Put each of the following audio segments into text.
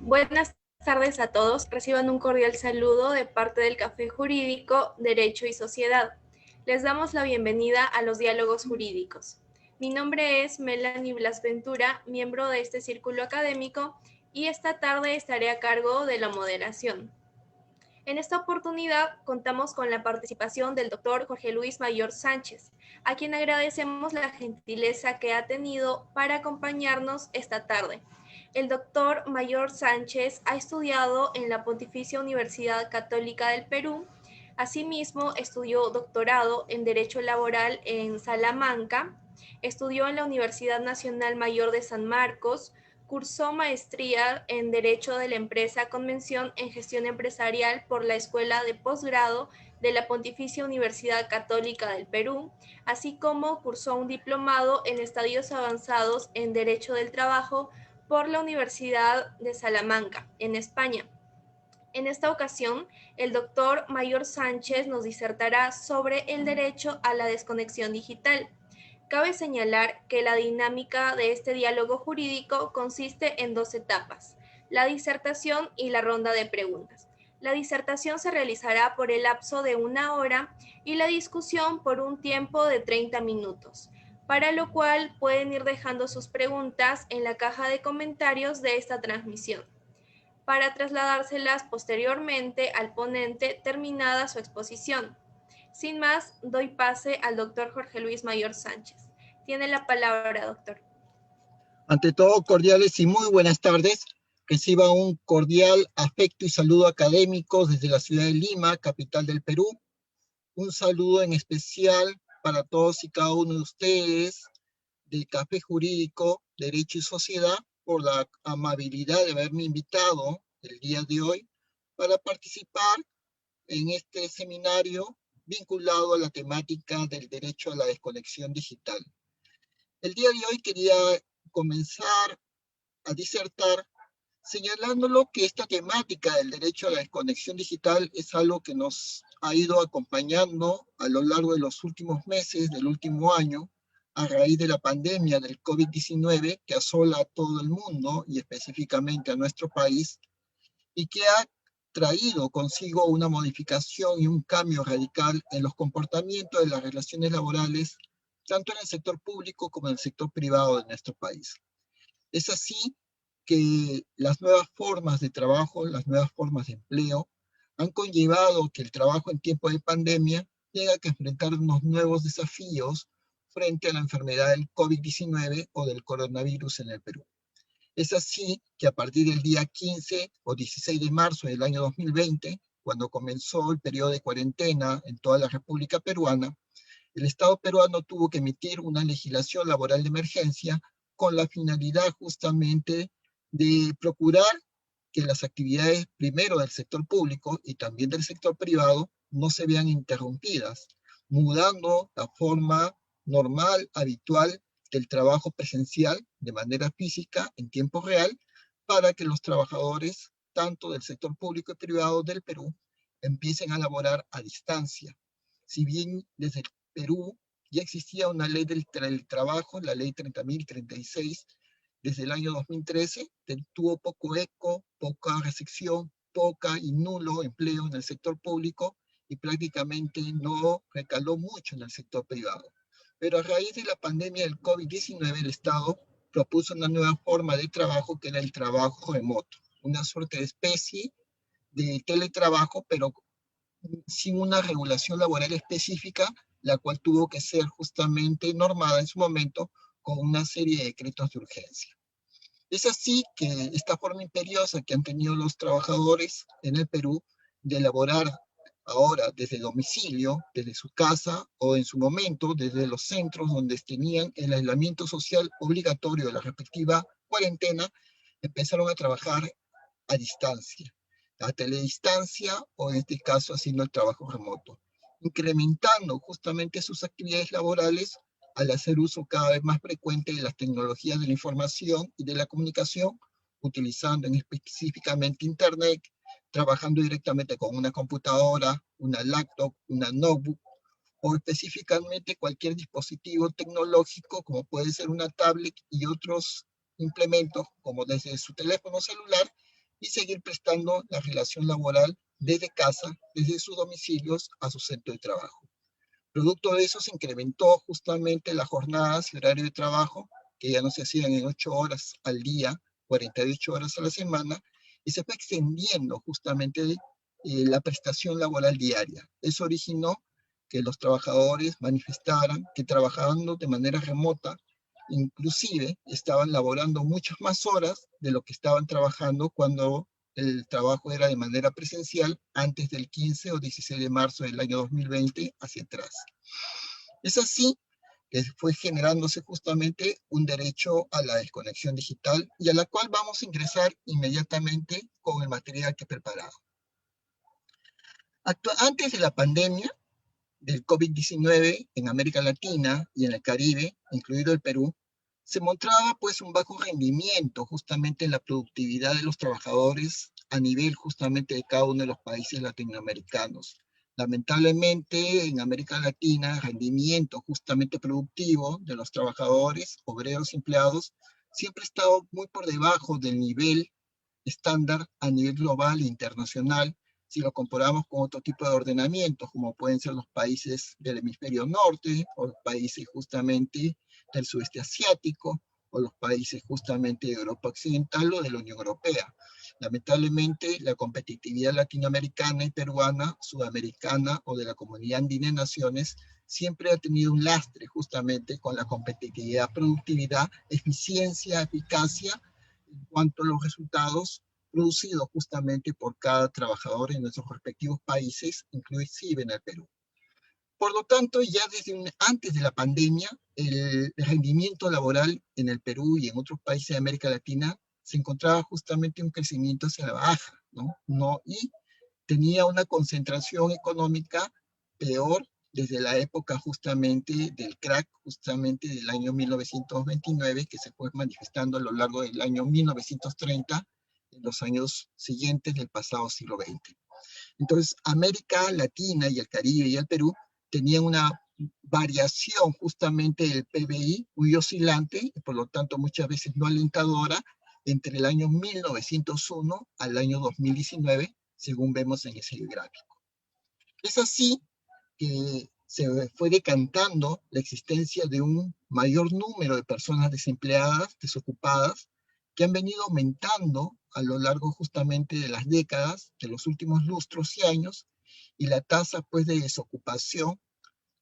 Buenas tardes a todos. Reciban un cordial saludo de parte del Café Jurídico, Derecho y Sociedad. Les damos la bienvenida a los diálogos jurídicos. Mi nombre es Melanie Blas Ventura, miembro de este círculo académico, y esta tarde estaré a cargo de la moderación. En esta oportunidad contamos con la participación del doctor Jorge Luis Mayor Sánchez, a quien agradecemos la gentileza que ha tenido para acompañarnos esta tarde. El doctor Mayor Sánchez ha estudiado en la Pontificia Universidad Católica del Perú. Asimismo, estudió doctorado en Derecho Laboral en Salamanca, estudió en la Universidad Nacional Mayor de San Marcos, cursó maestría en Derecho de la Empresa con mención en Gestión Empresarial por la Escuela de Posgrado de la Pontificia Universidad Católica del Perú, así como cursó un diplomado en estadios avanzados en Derecho del Trabajo por la Universidad de Salamanca, en España. En esta ocasión, el doctor Mayor Sánchez nos disertará sobre el derecho a la desconexión digital. Cabe señalar que la dinámica de este diálogo jurídico consiste en dos etapas, la disertación y la ronda de preguntas. La disertación se realizará por el lapso de 1 hora y la discusión por un tiempo de 30 minutos, para lo cual pueden ir dejando sus preguntas en la caja de comentarios de esta transmisión, para trasladárselas posteriormente al ponente terminada su exposición. Sin más, doy pase al doctor Jorge Luis Mayor Sánchez. Tiene la palabra, doctor. Ante todo, cordiales y muy buenas tardes. Reciba un cordial afecto y saludo académico desde la ciudad de Lima, capital del Perú. Un saludo en especial para todos y cada uno de ustedes del Café Jurídico, Derecho y Sociedad, por la amabilidad de haberme invitado el día de hoy para participar en este seminario vinculado a la temática del derecho a la desconexión digital. El día de hoy quería comenzar a disertar señalándolo que esta temática del derecho a la desconexión digital es algo que nos ha ido acompañando a lo largo de los últimos meses, del último año, a raíz de la pandemia del COVID-19 que asola a todo el mundo y específicamente a nuestro país, y que ha traído consigo una modificación y un cambio radical en los comportamientos de las relaciones laborales, tanto en el sector público como en el sector privado de nuestro país. Es así que las nuevas formas de trabajo, las nuevas formas de empleo, han conllevado que el trabajo en tiempo de pandemia tenga que enfrentar unos nuevos desafíos frente a la enfermedad del COVID-19 o del coronavirus en el Perú. Es así que a partir del día 15 o 16 de marzo del año 2020, cuando comenzó el periodo de cuarentena en toda la República Peruana, el Estado peruano tuvo que emitir una legislación laboral de emergencia con la finalidad justamente de procurar que las actividades primero del sector público y también del sector privado no se vean interrumpidas, mudando la forma normal, habitual del trabajo presencial de manera física en tiempo real para que los trabajadores, tanto del sector público y privado del Perú, empiecen a laborar a distancia. Si bien desde el Perú ya existía una ley del trabajo, la ley 30.036, desde el año 2013, tuvo poco eco, poca recepción, poca y nulo empleo en el sector público y prácticamente no recaló mucho en el sector privado. Pero a raíz de la pandemia del COVID-19, el Estado propuso una nueva forma de trabajo que era el trabajo remoto, una suerte de especie de teletrabajo, pero sin una regulación laboral específica, la cual tuvo que ser justamente normada en su momento con una serie de decretos de urgencia. Es así que esta forma imperiosa que han tenido los trabajadores en el Perú de elaborar ahora desde domicilio, desde su casa o en su momento desde los centros donde tenían el aislamiento social obligatorio de la respectiva cuarentena, empezaron a trabajar a distancia, a teledistancia o en este caso haciendo el trabajo remoto, incrementando justamente sus actividades laborales al hacer uso cada vez más frecuente de las tecnologías de la información y de la comunicación, utilizando específicamente Internet, trabajando directamente con una computadora, una laptop, una notebook, o específicamente cualquier dispositivo tecnológico, como puede ser una tablet y otros implementos, como desde su teléfono celular, y seguir prestando la relación laboral desde casa, desde sus domicilios a su centro de trabajo. Producto de eso se incrementó justamente las jornadas y horario de trabajo, que ya no se hacían en 8 horas al día, 48 horas a la semana, y se fue extendiendo justamente la prestación laboral diaria. Eso originó que los trabajadores manifestaran que trabajando de manera remota, inclusive estaban laborando muchas más horas de lo que estaban trabajando cuando el trabajo era de manera presencial antes del 15 o 16 de marzo del año 2020 hacia atrás. Es así que fue generándose justamente un derecho a la desconexión digital y a la cual vamos a ingresar inmediatamente con el material que he preparado. Antes de la pandemia del COVID-19 en América Latina y en el Caribe, incluido el Perú, se mostraba pues un bajo rendimiento justamente en la productividad de los trabajadores a nivel justamente de cada uno de los países latinoamericanos. Lamentablemente en América Latina el rendimiento justamente productivo de los trabajadores, obreros y empleados siempre ha estado muy por debajo del nivel estándar a nivel global e internacional si lo comparamos con otro tipo de ordenamientos, como pueden ser los países del hemisferio norte, o los países justamente del sudeste asiático, o los países justamente de Europa Occidental o de la Unión Europea. Lamentablemente, la competitividad latinoamericana y peruana, sudamericana o de la Comunidad Andina de Naciones siempre ha tenido un lastre justamente con la competitividad, productividad, eficiencia, eficacia en cuanto a los resultados producidos justamente por cada trabajador en nuestros respectivos países, inclusive en el Perú. Por lo tanto, ya antes de la pandemia, el rendimiento laboral en el Perú y en otros países de América Latina se encontraba justamente un crecimiento hacia la baja, y tenía una concentración económica peor desde la época justamente del crack, justamente del año 1929, que se fue manifestando a lo largo del año 1930, en los años siguientes del pasado siglo XX. Entonces, América Latina y el Caribe y el Perú tenían una variación justamente del PBI muy oscilante, y por lo tanto muchas veces no alentadora, entre el año 1901 al año 2019, según vemos en ese gráfico. Es así que se fue decantando la existencia de un mayor número de personas desempleadas, desocupadas, que han venido aumentando a lo largo justamente de las décadas, de los últimos lustros y años, y la tasa pues de desocupación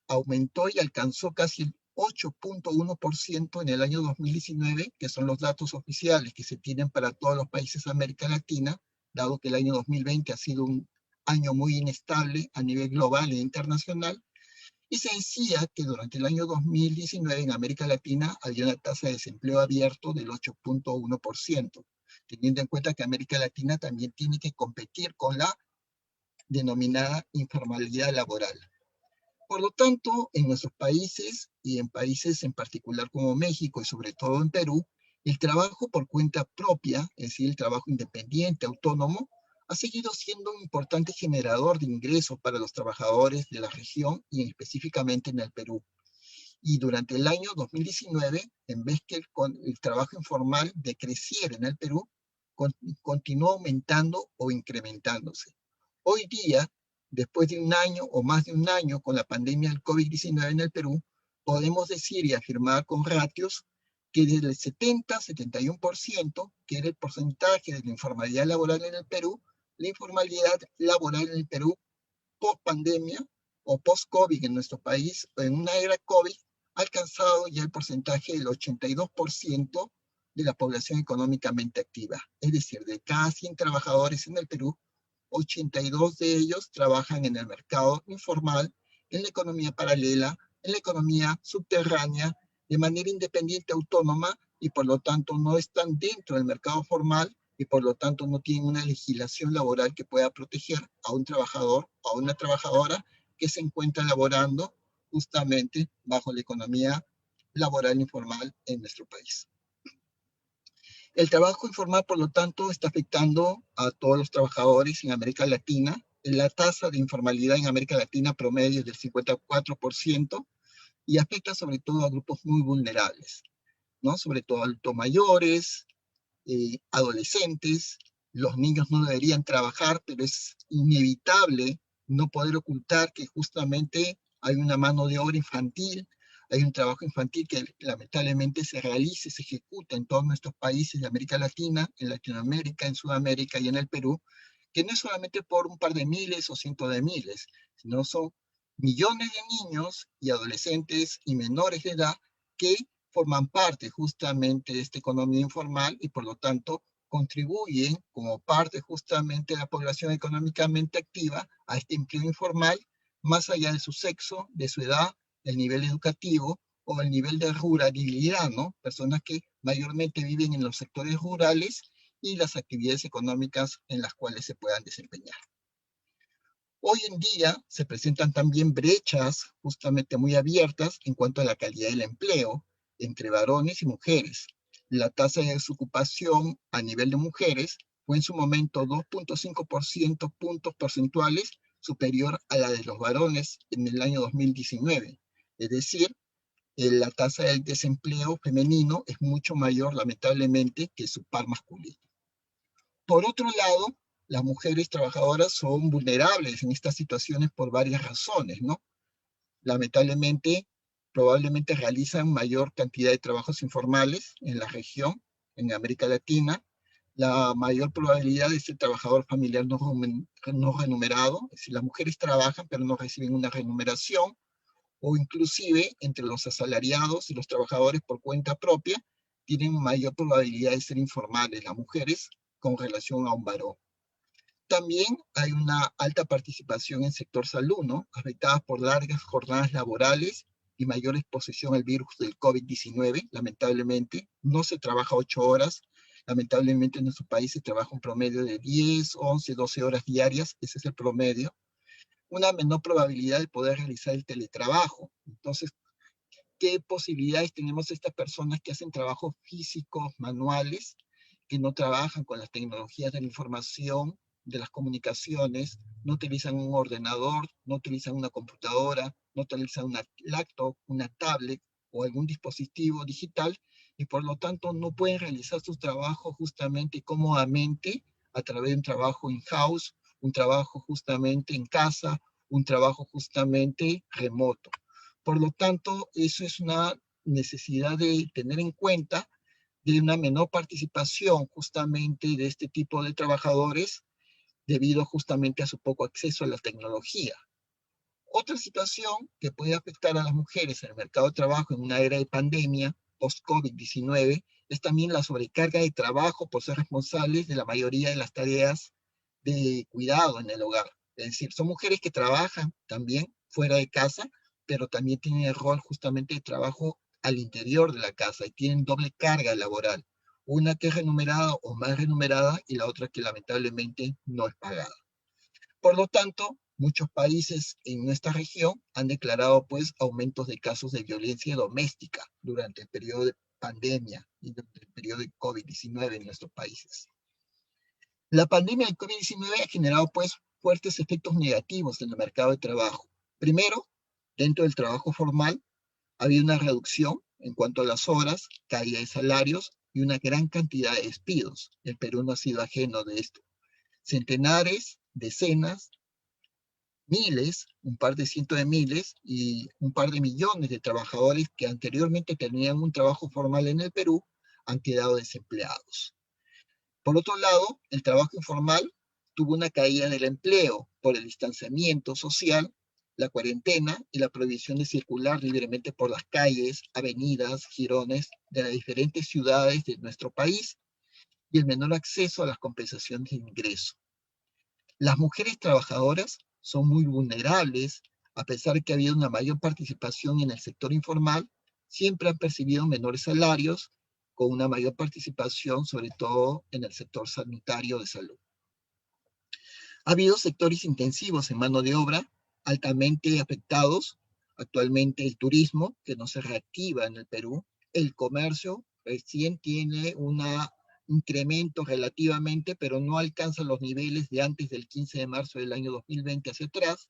aumentó y alcanzó casi el 8.1% en el año 2019, que son los datos oficiales que se tienen para todos los países de América Latina, dado que el año 2020 ha sido un año muy inestable a nivel global e internacional, y se decía que durante el año 2019 en América Latina había una tasa de desempleo abierto del 8.1%, teniendo en cuenta que América Latina también tiene que competir con la denominada informalidad laboral. Por lo tanto, en nuestros países y en países en particular como México y sobre todo en Perú, el trabajo por cuenta propia, es decir, el trabajo independiente, autónomo, ha seguido siendo un importante generador de ingresos para los trabajadores de la región y específicamente en el Perú. Y durante el año 2019, en vez que el trabajo informal decreciera en el Perú, continuó aumentando o incrementándose. Hoy día, después de un año o más de un año con la pandemia del COVID-19 en el Perú, podemos decir y afirmar con ratios que desde el 70-71%, que era el porcentaje de la informalidad laboral en el Perú, la informalidad laboral en el Perú post pandemia o post COVID en nuestro país, en una era COVID, ha alcanzado ya el porcentaje del 82% de la población económicamente activa. Es decir, de cada 100 trabajadores en el Perú, 82 de ellos trabajan en el mercado informal, en la economía paralela, en la economía subterránea, de manera independiente, autónoma, y por lo tanto no están dentro del mercado formal y por lo tanto no tienen una legislación laboral que pueda proteger a un trabajador o a una trabajadora que se encuentra laborando justamente bajo la economía laboral informal en nuestro país. El trabajo informal, por lo tanto, está afectando a todos los trabajadores en América Latina. La tasa de informalidad en América Latina promedio es del 54% y afecta sobre todo a grupos muy vulnerables, ¿no? Sobre todo adultos mayores, adolescentes, los niños no deberían trabajar, pero es inevitable no poder ocultar que justamente hay una mano de obra infantil, hay un trabajo infantil que lamentablemente se realiza y se ejecuta en todos nuestros países de América Latina, en Latinoamérica, en Sudamérica y en el Perú, que no es solamente por un par de miles o cientos de miles, sino son millones de niños y adolescentes y menores de edad que forman parte justamente de esta economía informal y por lo tanto contribuyen como parte justamente de la población económicamente activa a este empleo informal, más allá de su sexo, de su edad, del nivel educativo o el nivel de ruralidad, ¿no? Personas que mayormente viven en los sectores rurales y las actividades económicas en las cuales se puedan desempeñar. Hoy en día se presentan también brechas justamente muy abiertas en cuanto a la calidad del empleo entre varones y mujeres. La tasa de desocupación a nivel de mujeres fue en su momento 2.5% puntos porcentuales superior a la de los varones en el año 2019. Es decir, la tasa del desempleo femenino es mucho mayor, lamentablemente, que su par masculino. Por otro lado, las mujeres trabajadoras son vulnerables en estas situaciones por varias razones, ¿no? Lamentablemente, probablemente realizan mayor cantidad de trabajos informales en la región, en América Latina, la mayor probabilidad de ser trabajador familiar no remunerado, es decir, las mujeres trabajan pero no reciben una remuneración, o inclusive entre los asalariados y los trabajadores por cuenta propia, tienen mayor probabilidad de ser informales las mujeres con relación a un varón. También hay una alta participación en el sector salud, ¿no? Afectadas por largas jornadas laborales y mayor exposición al virus del COVID-19, lamentablemente. No se trabaja 8 horas. Lamentablemente en nuestro país se trabaja un promedio de 10, 11, 12 horas diarias. Ese es el promedio. Una menor probabilidad de poder realizar el teletrabajo. Entonces, ¿qué posibilidades tenemos estas personas que hacen trabajos físicos, manuales, que no trabajan con las tecnologías de la información, de las comunicaciones, no utilizan un ordenador, no utilizan una computadora, no utilizan una laptop, una tablet o algún dispositivo digital y por lo tanto no pueden realizar sus trabajos justamente cómodamente a través de un trabajo in-house, un trabajo justamente en casa, un trabajo justamente remoto? Por lo tanto, eso es una necesidad de tener en cuenta de una menor participación justamente de este tipo de trabajadores debido justamente a su poco acceso a la tecnología. Otra situación que puede afectar a las mujeres en el mercado de trabajo en una era de pandemia, post-COVID-19, es también la sobrecarga de trabajo por ser responsables de la mayoría de las tareas de cuidado en el hogar. Es decir, son mujeres que trabajan también fuera de casa, pero también tienen el rol justamente de trabajo al interior de la casa y tienen doble carga laboral. Una que es remunerada o más remunerada y la otra que lamentablemente no es pagada. Por lo tanto, muchos países en nuestra región han declarado pues aumentos de casos de violencia doméstica durante el periodo de pandemia y durante el periodo de COVID-19 en nuestros países. La pandemia del COVID-19 ha generado pues fuertes efectos negativos en el mercado de trabajo. Primero, dentro del trabajo formal ha habido una reducción en cuanto a las horas, caída de salarios y una gran cantidad de despidos. El Perú no ha sido ajeno de esto. Centenares, decenas, miles, un par de cientos de miles y un par de millones de trabajadores que anteriormente tenían un trabajo formal en el Perú han quedado desempleados. Por otro lado, el trabajo informal tuvo una caída del empleo por el distanciamiento social, la cuarentena y la prohibición de circular libremente por las calles, avenidas, jirones de las diferentes ciudades de nuestro país y el menor acceso a las compensaciones de ingreso. Las mujeres trabajadoras son muy vulnerables, a pesar de que ha habido una mayor participación en el sector informal, siempre han percibido menores salarios con una mayor participación, sobre todo en el sector sanitario de salud. Ha habido sectores intensivos en mano de obra, altamente afectados, actualmente el turismo, que no se reactiva en el Perú, el comercio recién tiene un incremento relativamente, pero no alcanza los niveles de antes del 15 de marzo del año 2020 hacia atrás.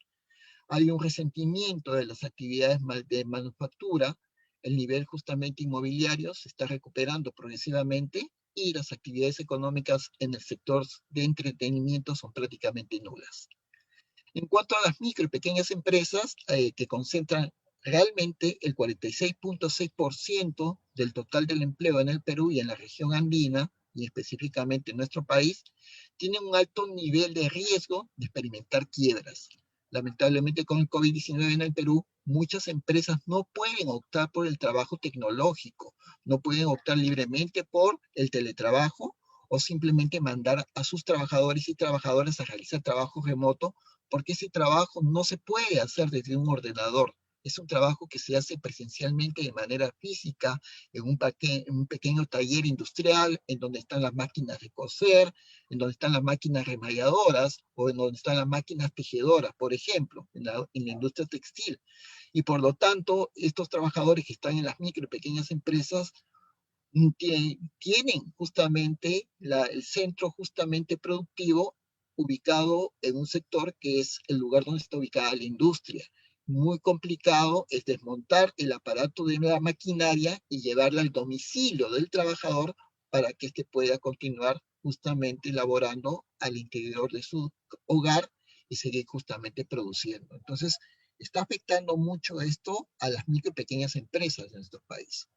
Hay un resentimiento de las actividades de manufactura, el nivel justamente inmobiliario se está recuperando progresivamente, y las actividades económicas en el sector de entretenimiento son prácticamente nulas. En cuanto a las micro y pequeñas empresas, que concentran realmente el 46.6% del total del empleo en el Perú y en la región andina, y específicamente en nuestro país, tienen un alto nivel de riesgo de experimentar quiebras. Lamentablemente, con el COVID-19 en el Perú, muchas empresas no pueden optar por el trabajo tecnológico, no pueden optar libremente por el teletrabajo o simplemente mandar a sus trabajadores y trabajadoras a realizar trabajo remoto, porque ese trabajo no se puede hacer desde un ordenador. Es un trabajo que se hace presencialmente de manera física, en un pequeño taller industrial, en donde están las máquinas de coser, en donde están las máquinas remalladoras o en donde están las máquinas tejedoras, por ejemplo, en la industria textil. Y por lo tanto, estos trabajadores que están en las micro y pequeñas empresas tienen justamente el centro justamente productivo ubicado en un sector que es el lugar donde está ubicada la industria. Muy complicado es desmontar el aparato de la maquinaria y llevarla al domicilio del trabajador para que éste pueda continuar justamente laborando al interior de su hogar y seguir justamente produciendo. Entonces, está afectando mucho esto a las micro y pequeñas empresas de nuestro país.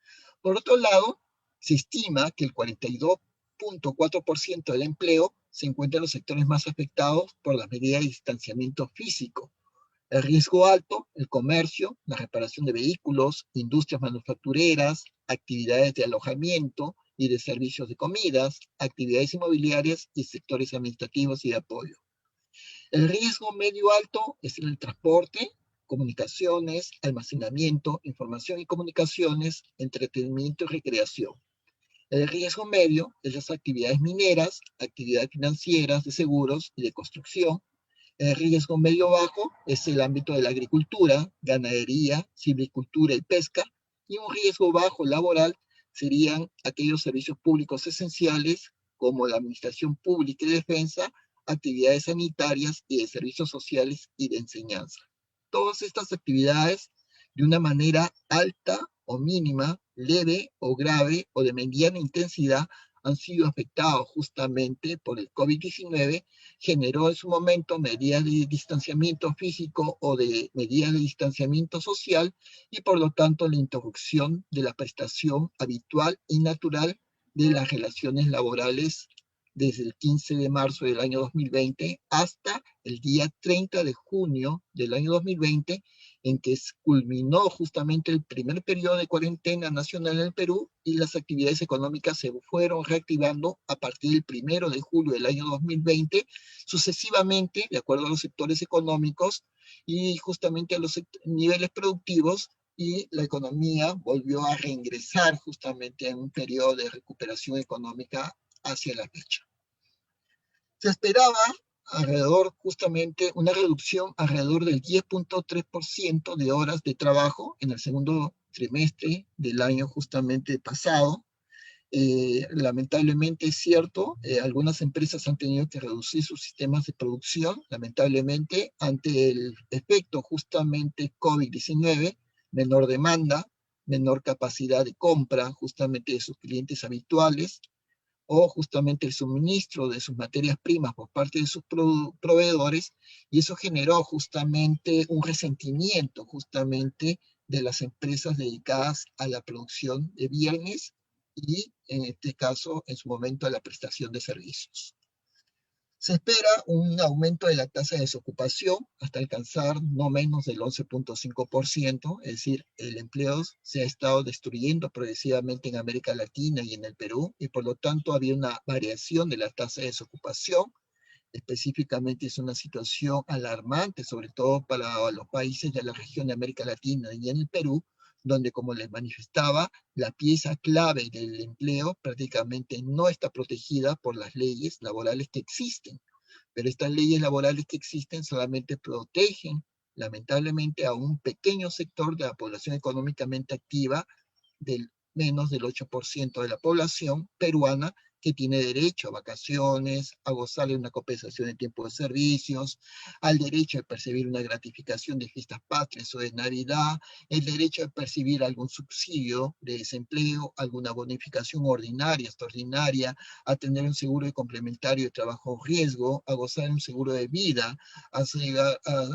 Por otro lado, se estima que el 42.4% del empleo se encuentra en los sectores más afectados por las medidas de distanciamiento físico. El riesgo alto, el comercio, la reparación de vehículos, industrias manufactureras, actividades de alojamiento y de servicios de comidas, actividades inmobiliarias y sectores administrativos y de apoyo. El riesgo medio alto es el transporte, comunicaciones, almacenamiento, información y comunicaciones, entretenimiento y recreación. El riesgo medio es las actividades mineras, actividades financieras, de seguros y de construcción. El riesgo medio bajo es el ámbito de la agricultura, ganadería, silvicultura y pesca. Y un riesgo bajo laboral serían aquellos servicios públicos esenciales como la administración pública y defensa, actividades sanitarias y de servicios sociales y de enseñanza. Todas estas actividades, de una manera alta o mínima, leve o grave o de mediana intensidad, han sido afectados justamente por el COVID-19, generó en su momento medidas de distanciamiento físico o de medidas de distanciamiento social y por lo tanto la interrupción de la prestación habitual y natural de las relaciones laborales desde el 15 de marzo del año 2020 hasta el día 30 de junio del año 2020, en que culminó justamente el primer periodo de cuarentena nacional en el Perú y las actividades económicas se fueron reactivando a partir del 1 de julio del año 2020, sucesivamente, de acuerdo a los sectores económicos y justamente a los niveles productivos, y la economía volvió a reingresar justamente en un periodo de recuperación económica hacia la fecha. Se esperaba justamente una reducción alrededor del 10.3% de horas de trabajo en el segundo trimestre del año justamente pasado. Lamentablemente es cierto, algunas empresas han tenido que reducir sus sistemas de producción, lamentablemente, ante el efecto justamente COVID-19, menor demanda, menor capacidad de compra justamente de sus clientes habituales, o justamente el suministro de sus materias primas por parte de sus proveedores, y eso generó justamente un resentimiento justamente de las empresas dedicadas a la producción de bienes y, en este caso, en su momento, a la prestación de servicios. Se espera un aumento de la tasa de desocupación hasta alcanzar no menos del 11.5%, es decir, el empleo se ha estado destruyendo progresivamente en América Latina y en el Perú, y por lo tanto había una variación de la tasa de desocupación. Específicamente es una situación alarmante, sobre todo para los países de la región de América Latina y en el Perú, donde, como les manifestaba, la pieza clave del empleo prácticamente no está protegida por las leyes laborales que existen. Pero estas leyes laborales que existen solamente protegen, lamentablemente, a un pequeño sector de la población económicamente activa, del menos del 8% de la población peruana, que tiene derecho a vacaciones, a gozar de una compensación de tiempo de servicios, al derecho de percibir una gratificación de fiestas patrias o de Navidad, el derecho de percibir algún subsidio de desempleo, alguna bonificación ordinaria, extraordinaria, a tener un seguro complementario de trabajo riesgo, a gozar de un seguro de vida, a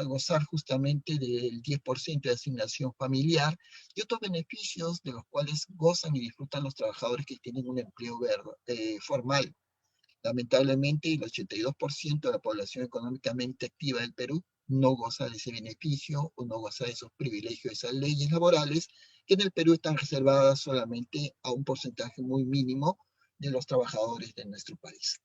gozar justamente del 10% de asignación familiar y otros beneficios de los cuales gozan y disfrutan los trabajadores que tienen un empleo formal. Lamentablemente, el 82% de la población económicamente activa del Perú no goza de ese beneficio o no goza de esos privilegios, de esas leyes laborales que en el Perú están reservadas solamente a un porcentaje muy mínimo de los trabajadores de nuestro país.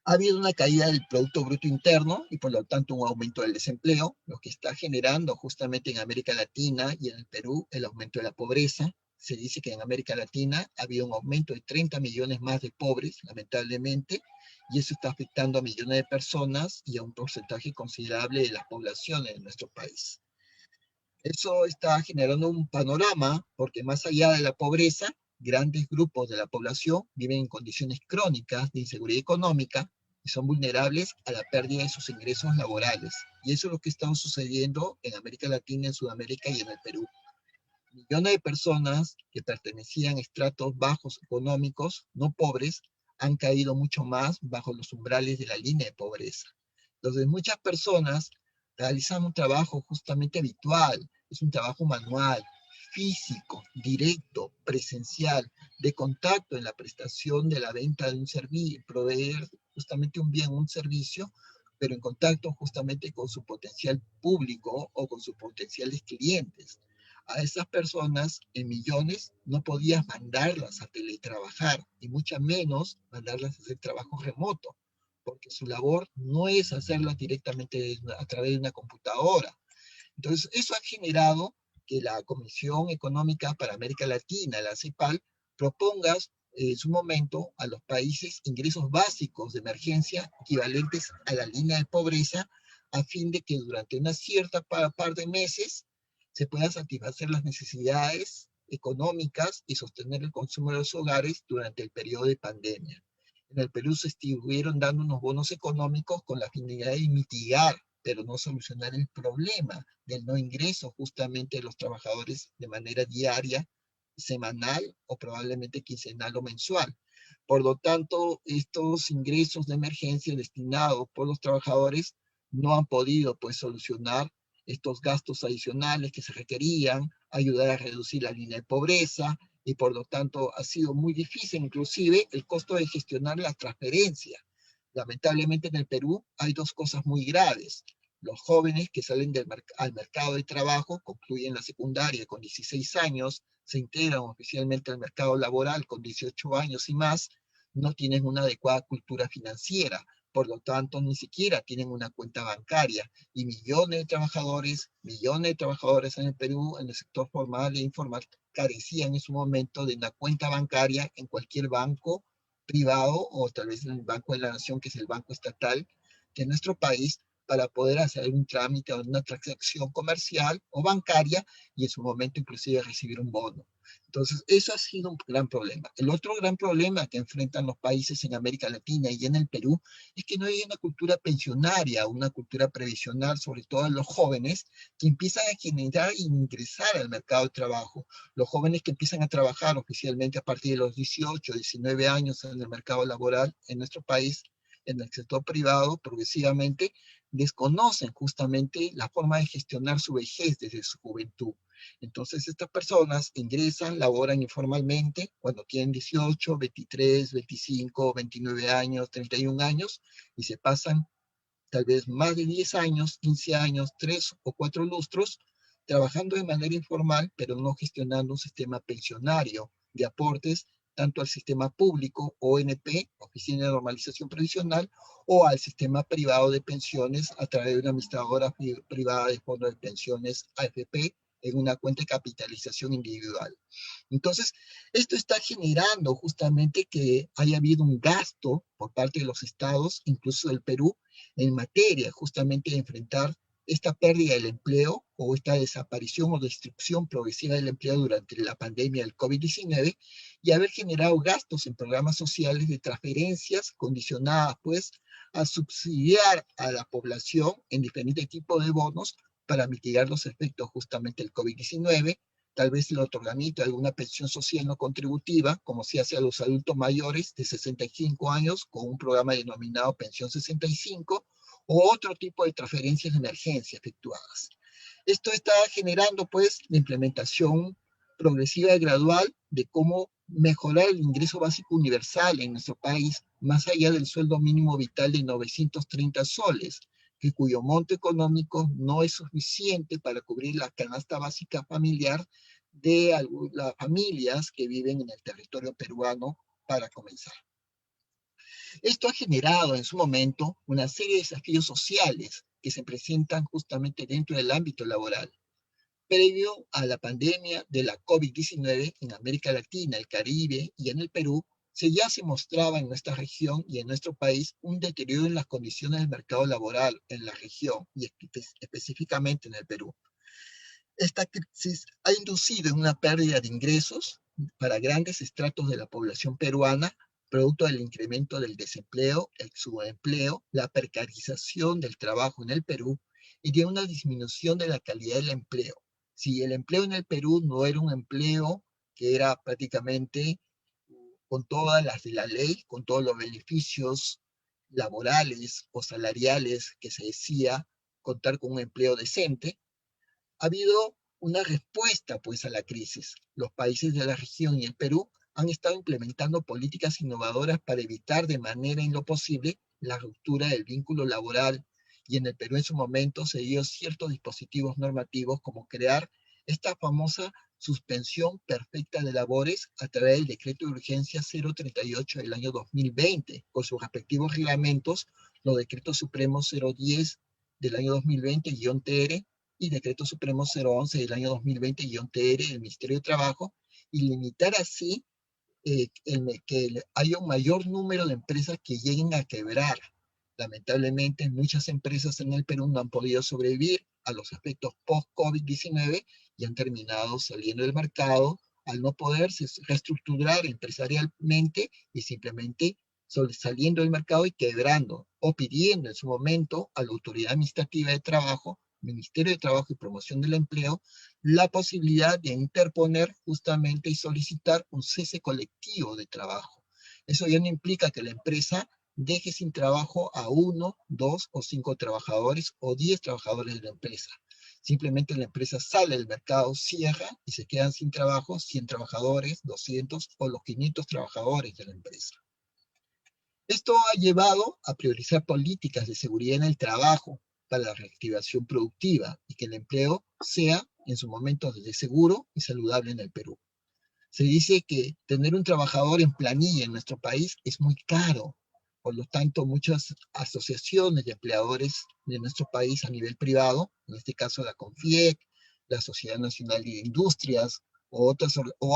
Ha habido una caída del Producto Bruto Interno y por lo tanto un aumento del desempleo, lo que está generando justamente en América Latina y en el Perú el aumento de la pobreza. Se dice que en América Latina ha habido un aumento de 30 millones más de pobres, lamentablemente, y eso está afectando a millones de personas y a un porcentaje considerable de las poblaciones de nuestro país. Eso está generando un panorama, porque más allá de la pobreza, grandes grupos de la población viven en condiciones crónicas de inseguridad económica y son vulnerables a la pérdida de sus ingresos laborales. Y eso es lo que está sucediendo en América Latina, en Sudamérica y en el Perú. Millones de personas que pertenecían a estratos bajos económicos, no pobres, han caído mucho más bajo los umbrales de la línea de pobreza. Entonces, muchas personas realizan un trabajo justamente habitual, es un trabajo manual, físico, directo, presencial, de contacto en la prestación de la venta de un servicio, proveer justamente un bien, un servicio, pero en contacto justamente con su potencial público o con sus potenciales clientes. A esas personas en millones no podías mandarlas a teletrabajar y mucho menos mandarlas a hacer trabajo remoto, porque su labor no es hacerla directamente a través de una computadora. Entonces, eso ha generado que la Comisión Económica para América Latina, la CEPAL, proponga en su momento a los países ingresos básicos de emergencia equivalentes a la línea de pobreza, a fin de que durante una cierta par de meses se puedan satisfacer las necesidades económicas y sostener el consumo de los hogares durante el periodo de pandemia. En el Perú se estuvieron dando unos bonos económicos con la finalidad de mitigar, pero no solucionar el problema del no ingreso justamente de los trabajadores de manera diaria, semanal o probablemente quincenal o mensual. Por lo tanto, estos ingresos de emergencia destinados por los trabajadores no han podido pues solucionar estos gastos adicionales que se requerían, ayudar a reducir la línea de pobreza, y por lo tanto ha sido muy difícil inclusive el costo de gestionar la transferencia. Lamentablemente en el Perú hay dos cosas muy graves. Los jóvenes que salen al mercado de trabajo, concluyen la secundaria con 16 años, se integran oficialmente al mercado laboral con 18 años y más, no tienen una adecuada cultura financiera, por lo tanto ni siquiera tienen una cuenta bancaria, y millones de trabajadores en el Perú, en el sector formal e informal, carecían en su momento de una cuenta bancaria en cualquier banco privado o tal vez en el Banco de la Nación, que es el banco estatal de nuestro país, para poder hacer un trámite o una transacción comercial o bancaria y en su momento inclusive recibir un bono. Entonces, eso ha sido un gran problema. El otro gran problema que enfrentan los países en América Latina y en el Perú es que no hay una cultura pensionaria, una cultura previsional, sobre todo en los jóvenes, que empiezan a generar e ingresar al mercado de trabajo. Los jóvenes que empiezan a trabajar oficialmente a partir de los 18, 19 años en el mercado laboral en nuestro país, en el sector privado, progresivamente, desconocen justamente la forma de gestionar su vejez desde su juventud. Entonces estas personas ingresan, laboran informalmente cuando tienen 18, 23, 25, 29 años, 31 años y se pasan tal vez más de 10 años, 15 años, 3 o 4 lustros trabajando de manera informal, pero no gestionando un sistema pensionario de aportes tanto al sistema público, ONP, Oficina de Normalización Previsional, o al sistema privado de pensiones a través de una administradora privada de fondos de pensiones, AFP, en una cuenta de capitalización individual. Entonces, esto está generando justamente que haya habido un gasto por parte de los estados, incluso del Perú, en materia justamente de enfrentar esta pérdida del empleo o esta desaparición o destrucción progresiva del empleo durante la pandemia del COVID-19 y haber generado gastos en programas sociales de transferencias condicionadas pues a subsidiar a la población en diferentes tipos de bonos para mitigar los efectos justamente del COVID-19, tal vez el otorgamiento de alguna pensión social no contributiva, como se hace a los adultos mayores de 65 años con un programa denominado Pensión 65, o otro tipo de transferencias de emergencia efectuadas. Esto está generando, pues, la implementación progresiva y gradual de cómo mejorar el ingreso básico universal en nuestro país, más allá del sueldo mínimo vital de 930 soles, que cuyo monto económico no es suficiente para cubrir la canasta básica familiar de las familias que viven en el territorio peruano para comenzar. Esto ha generado en su momento una serie de desafíos sociales que se presentan justamente dentro del ámbito laboral. Previo a la pandemia de la COVID-19 en América Latina, el Caribe y en el Perú, ya se mostraba en nuestra región y en nuestro país un deterioro en las condiciones del mercado laboral en la región y específicamente en el Perú. Esta crisis ha inducido en una pérdida de ingresos para grandes estratos de la población peruana, producto del incremento del desempleo, el subempleo, la precarización del trabajo en el Perú y de una disminución de la calidad del empleo. Si el empleo en el Perú no era un empleo que era prácticamente con todas las de la ley, con todos los beneficios laborales o salariales que se decía contar con un empleo decente, ha habido una respuesta pues a la crisis. Los países de la región y el Perú han estado implementando políticas innovadoras para evitar de manera en lo posible la ruptura del vínculo laboral y en el Perú en su momento se dio ciertos dispositivos normativos como crear esta famosa suspensión perfecta de labores a través del decreto de urgencia 038 del año 2020 con sus respectivos reglamentos, los decretos supremos 010 del año 2020-TR y Decreto Supremo 011 del año 2020-TR del Ministerio de Trabajo, y limitar así que haya un mayor número de empresas que lleguen a quebrar. Lamentablemente, muchas empresas en el Perú no han podido sobrevivir a los efectos post-COVID-19 y han terminado saliendo del mercado al no poderse reestructurar empresarialmente y simplemente saliendo del mercado y quebrando o pidiendo en su momento a la Autoridad Administrativa de Trabajo, Ministerio de Trabajo y Promoción del Empleo, la posibilidad de interponer justamente y solicitar un cese colectivo de trabajo. Eso ya no implica que la empresa deje sin trabajo a 1, 2 o 5 trabajadores o 10 trabajadores de la empresa. Simplemente la empresa sale del mercado, cierra y se quedan sin trabajo 100 trabajadores, 200 o los 500 trabajadores de la empresa. Esto ha llevado a priorizar políticas de seguridad en el trabajo para la reactivación productiva y que el empleo sea en su momento desde seguro y saludable en el Perú. Se dice que tener un trabajador en planilla en nuestro país es muy caro. Por lo tanto, muchas asociaciones de empleadores de nuestro país a nivel privado, en este caso la CONFIEC, la Sociedad Nacional de Industrias o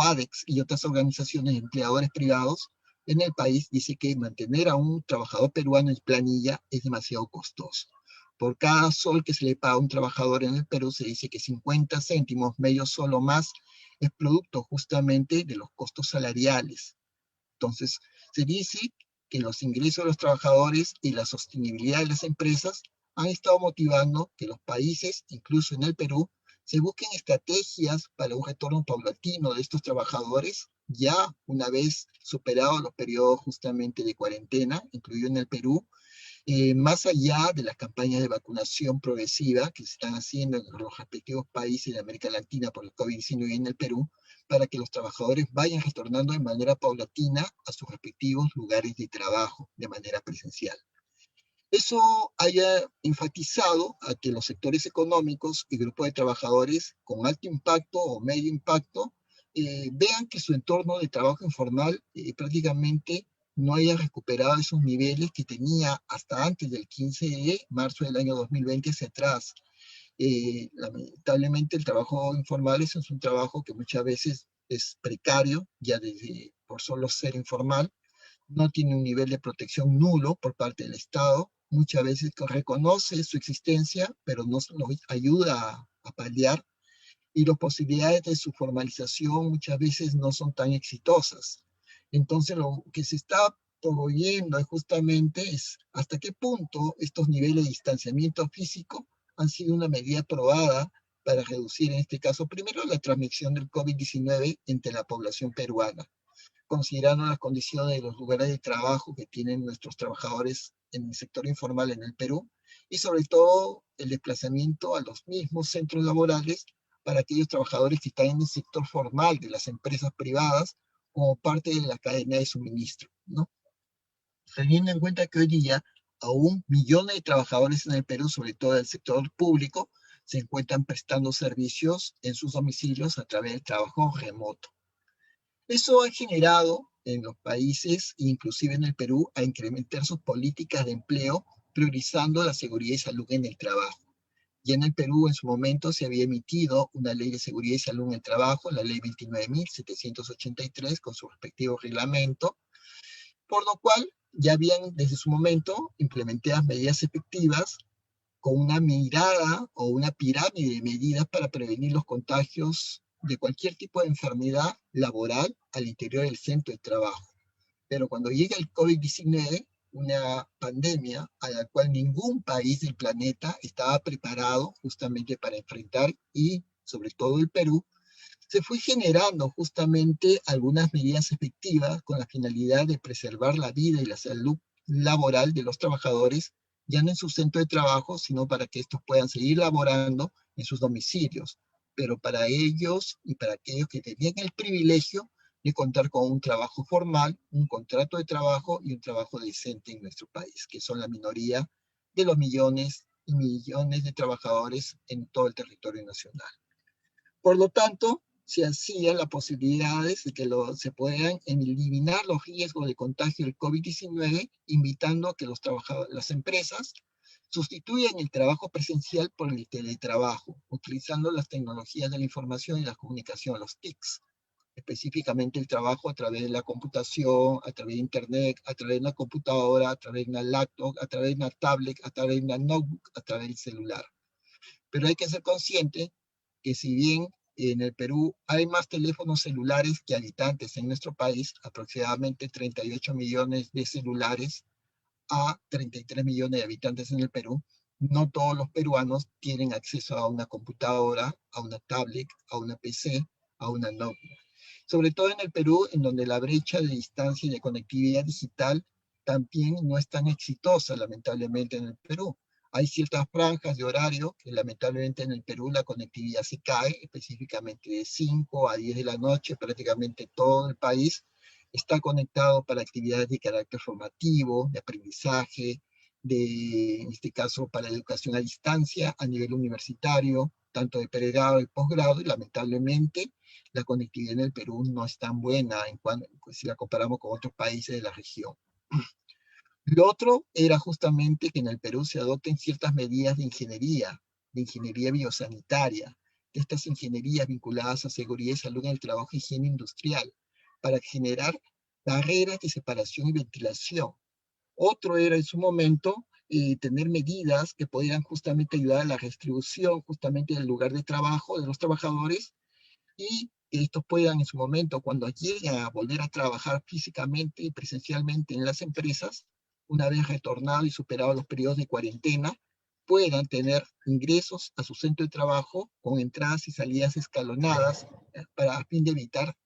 ADEX y otras organizaciones de empleadores privados en el país, dice que mantener a un trabajador peruano en planilla es demasiado costoso. Por cada sol que se le paga a un trabajador en el Perú, se dice que 50 céntimos, medio sol o más, es producto justamente de los costos salariales. Entonces, se dice que los ingresos de los trabajadores y la sostenibilidad de las empresas han estado motivando que los países, incluso en el Perú, se busquen estrategias para un retorno paulatino de estos trabajadores, ya una vez superados los periodos justamente de cuarentena, incluido en el Perú, más allá de las campañas de vacunación progresiva que se están haciendo en los respectivos países de América Latina por el COVID-19 y en el Perú, para que los trabajadores vayan retornando de manera paulatina a sus respectivos lugares de trabajo de manera presencial. Eso haya enfatizado a que los sectores económicos y grupos de trabajadores con alto impacto o medio impacto vean que su entorno de trabajo informal prácticamente no haya recuperado esos niveles que tenía hasta antes del 15 de marzo del año 2020 hacia atrás. Lamentablemente el trabajo informal es un trabajo que muchas veces es precario, ya por solo ser informal, no tiene un nivel de protección nulo por parte del Estado, muchas veces reconoce su existencia, pero no nos ayuda a paliar, y las posibilidades de su formalización muchas veces no son tan exitosas. Entonces, lo que se está promoviendo justamente es hasta qué punto estos niveles de distanciamiento físico han sido una medida probada para reducir, en este caso, primero la transmisión del COVID-19 entre la población peruana, considerando las condiciones de los lugares de trabajo que tienen nuestros trabajadores en el sector informal en el Perú, y sobre todo el desplazamiento a los mismos centros laborales para aquellos trabajadores que están en el sector formal de las empresas privadas como parte de la cadena de suministro, ¿no? Teniendo en cuenta que hoy día aún millones de trabajadores en el Perú, sobre todo del sector público, se encuentran prestando servicios en sus domicilios a través del trabajo remoto. Eso ha generado en los países, inclusive en el Perú, a incrementar sus políticas de empleo, priorizando la seguridad y salud en el trabajo. Y en el Perú, en su momento, se había emitido una ley de seguridad y salud en el trabajo, la ley 29.783, con su respectivo reglamento, por lo cual ya habían desde su momento implementadas medidas efectivas con una mirada o una pirámide de medidas para prevenir los contagios de cualquier tipo de enfermedad laboral al interior del centro de trabajo. Pero cuando llega el COVID-19, una pandemia a la cual ningún país del planeta estaba preparado justamente para enfrentar, y sobre todo el Perú, se fue generando justamente algunas medidas efectivas con la finalidad de preservar la vida y la salud laboral de los trabajadores, ya no en su centro de trabajo, sino para que estos puedan seguir laborando en sus domicilios, pero para ellos y para aquellos que tenían el privilegio de contar con un trabajo formal, un contrato de trabajo y un trabajo decente en nuestro país, que son la minoría de los millones y millones de trabajadores en todo el territorio nacional. Por lo tanto, se hacían las posibilidades de que se puedan eliminar los riesgos de contagio del COVID-19, invitando a que las empresas sustituyan el trabajo presencial por el teletrabajo, utilizando las tecnologías de la información y la comunicación, los TICs, específicamente el trabajo a través de la computación, a través de Internet, a través de una computadora, a través de una laptop, a través de una tablet, a través de una notebook, a través del celular. Pero hay que ser consciente que si bien en el Perú hay más teléfonos celulares que habitantes en nuestro país, aproximadamente 38 millones de celulares a 33 millones de habitantes en el Perú, no todos los peruanos tienen acceso a una computadora, a una tablet, a una PC, a una notebook. Sobre todo en el Perú, en donde la brecha de distancia y de conectividad digital también no es tan exitosa, lamentablemente, en el Perú. Hay ciertas franjas de horario que lamentablemente en el Perú la conectividad se cae, específicamente de 5 a 10 de la noche, prácticamente todo el país está conectado para actividades de carácter formativo, de aprendizaje, en este caso para educación a distancia a nivel universitario, tanto de pregrado y posgrado, y lamentablemente la conectividad en el Perú no es tan buena pues, si la comparamos con otros países de la región. Lo otro era justamente que en el Perú se adopten ciertas medidas de ingeniería biosanitaria, de estas ingenierías vinculadas a seguridad y salud en el trabajo y higiene industrial, para generar barreras de separación y ventilación. Otro era en su momento tener medidas que pudieran justamente ayudar a la redistribución justamente del lugar de trabajo de los trabajadores, y que estos puedan en su momento, cuando lleguen a volver a trabajar físicamente y presencialmente en las empresas, una vez retornado y superado los periodos de cuarentena, puedan tener ingresos a su centro de trabajo con entradas y salidas escalonadas para a fin de evitar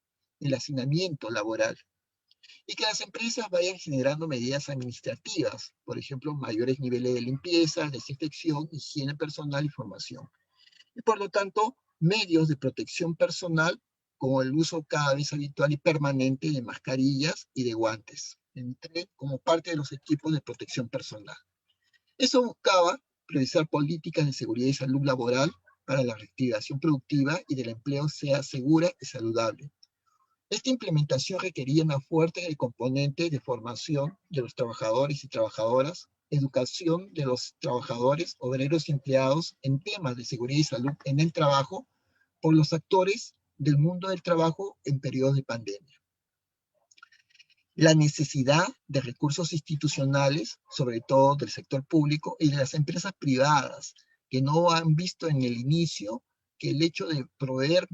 el hacinamiento laboral. Y que las empresas vayan generando medidas administrativas, por ejemplo, mayores niveles de limpieza, desinfección, higiene personal y formación. Y por lo tanto, medios de protección personal, como el uso cada vez habitual y permanente de mascarillas y de guantes, como parte de los equipos de protección personal. Eso buscaba priorizar políticas de seguridad y salud laboral para la reactivación productiva y del empleo sea segura y saludable. Esta implementación requería una fuerte componente de formación de los trabajadores y trabajadoras, educación de los trabajadores, obreros y empleados en temas de seguridad y salud en el trabajo por los actores del mundo del trabajo en periodos de pandemia. la necesidad de recursos institucionales, sobre todo del sector público y de las empresas privadas, que no han visto en el inicio que el hecho de proveer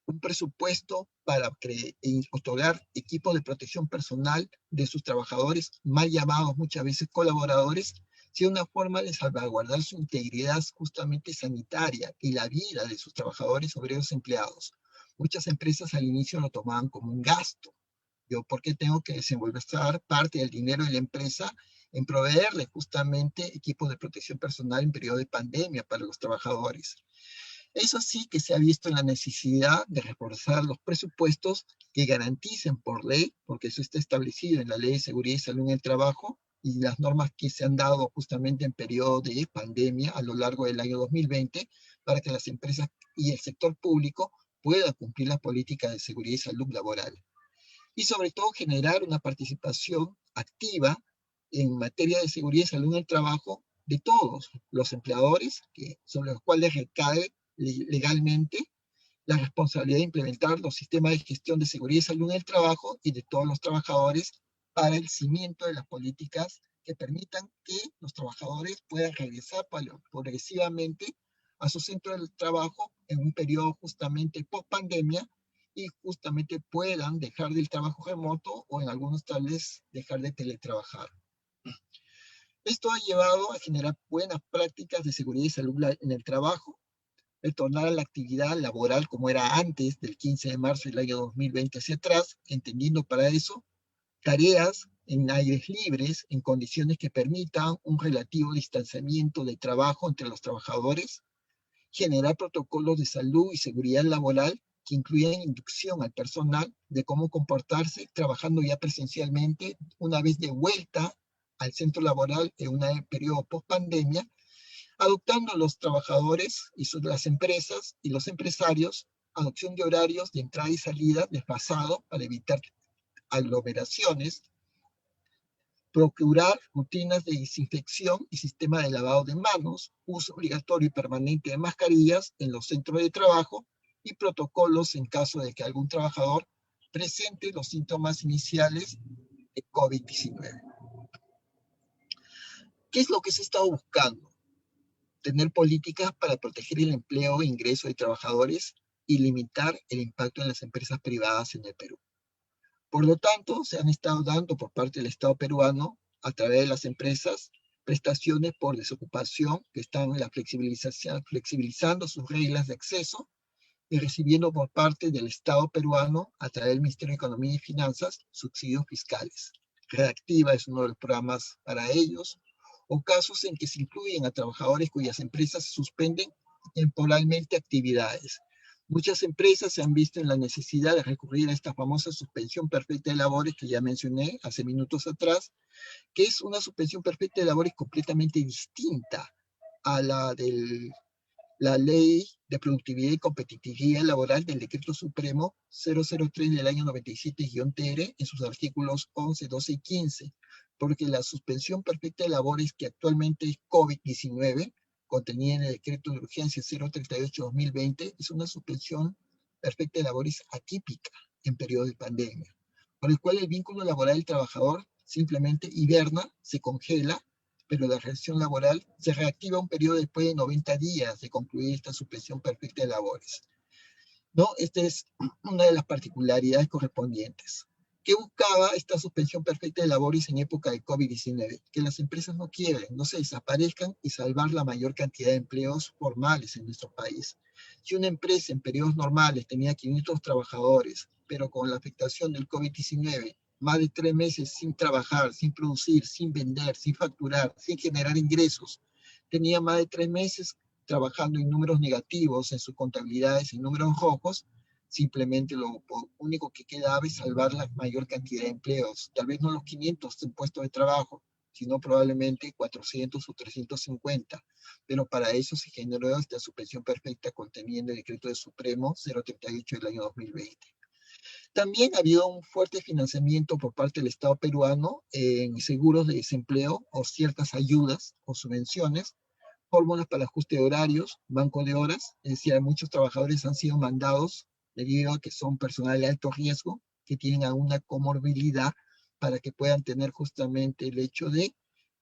un presupuesto para otorgar equipos de protección personal de sus trabajadores, mal llamados muchas veces colaboradores, sea una forma de salvaguardar su integridad justamente sanitaria y la vida de sus trabajadores, obreros, empleados. Muchas empresas al inicio lo tomaban como un gasto. Yo, ¿por qué tengo que desembolsar parte del dinero de la empresa en proveerle justamente equipos de protección personal en periodo de pandemia para los trabajadores? Eso sí que se ha visto en la necesidad de reforzar los presupuestos que garanticen por ley, porque eso está establecido en la Ley de Seguridad y Salud en el Trabajo y las normas que se han dado justamente en periodo de pandemia a lo largo del año 2020, para que las empresas y el sector público puedan cumplir las políticas de seguridad y salud laboral. Y sobre todo generar una participación activa en materia de seguridad y salud en el trabajo de todos los empleadores, sobre los cuales recae legalmente la responsabilidad de implementar los sistemas de gestión de seguridad y salud en el trabajo y de todos los trabajadores para el cimiento de las políticas que permitan que los trabajadores puedan regresar progresivamente a su centro de trabajo en un periodo justamente post pandemia y justamente puedan dejar del trabajo remoto o en algunos tales dejar de teletrabajar. Esto ha llevado a generar buenas prácticas de seguridad y salud en el trabajo, retornar a la actividad laboral como era antes del 15 de marzo del año 2020 hacia atrás, entendiendo para eso tareas en aires libres, en condiciones que permitan un relativo distanciamiento de trabajo entre los trabajadores, generar protocolos de salud y seguridad laboral que incluyan inducción al personal de cómo comportarse trabajando ya presencialmente una vez de vuelta al centro laboral en un periodo post pandemia, adoptando a los trabajadores y las empresas y los empresarios adopción de horarios de entrada y salida desfasados para evitar aglomeraciones, procurar rutinas de desinfección y sistema de lavado de manos, uso obligatorio y permanente de mascarillas en los centros de trabajo y protocolos en caso de que algún trabajador presente los síntomas iniciales de COVID-19. ¿Qué es lo que se está buscando? Tener políticas para proteger el empleo e ingreso de trabajadores y limitar el impacto en las empresas privadas en el Perú. Por lo tanto, se han estado dando por parte del Estado peruano, a través de las empresas, prestaciones por desocupación que están flexibilizando sus reglas de acceso y recibiendo por parte del Estado peruano, a través del Ministerio de Economía y Finanzas, subsidios fiscales. Reactiva es uno de los programas para ellos, o casos en que se incluyen a trabajadores cuyas empresas suspenden temporalmente actividades. Muchas empresas se han visto en la necesidad de recurrir a esta famosa suspensión perfecta de labores que ya mencioné hace minutos atrás, que es una suspensión perfecta de labores completamente distinta a la de la Ley de Productividad y Competitividad Laboral del Decreto Supremo 003 del año 97-TR en sus artículos 11, 12 y 15, porque la suspensión perfecta de labores que actualmente es COVID-19, contenida en el Decreto de Urgencia 038-2020, es una suspensión perfecta de labores atípica en periodo de pandemia, por el cual el vínculo laboral del trabajador simplemente hiberna, se congela, pero la relación laboral se reactiva un periodo después de 90 días de concluir esta suspensión perfecta de labores. ¿No? Esta es una de las particularidades correspondientes. ¿Qué buscaba esta suspensión perfecta de labores en época de COVID-19? Que las empresas no quiebren, no se desaparezcan y salvar la mayor cantidad de empleos formales en nuestro país. Si una empresa en periodos normales tenía 500 trabajadores, pero con la afectación del COVID-19, más de 3 meses sin trabajar, sin producir, sin vender, sin facturar, sin generar ingresos, tenía más de 3 meses trabajando en números negativos, en sus contabilidades, en números rojos, simplemente lo único que quedaba es salvar la mayor cantidad de empleos, tal vez no los 500 en puestos de trabajo, sino probablemente 400 o 350, pero para eso se generó esta suspensión perfecta contenida en el Decreto del Supremo 038 del año 2020. También ha habido un fuerte financiamiento por parte del Estado peruano en seguros de desempleo o ciertas ayudas o subvenciones, fórmulas para ajuste de horarios, banco de horas, es decir, muchos trabajadores han sido mandados debido a que son personal de alto riesgo, que tienen alguna comorbilidad, para que puedan tener justamente el hecho de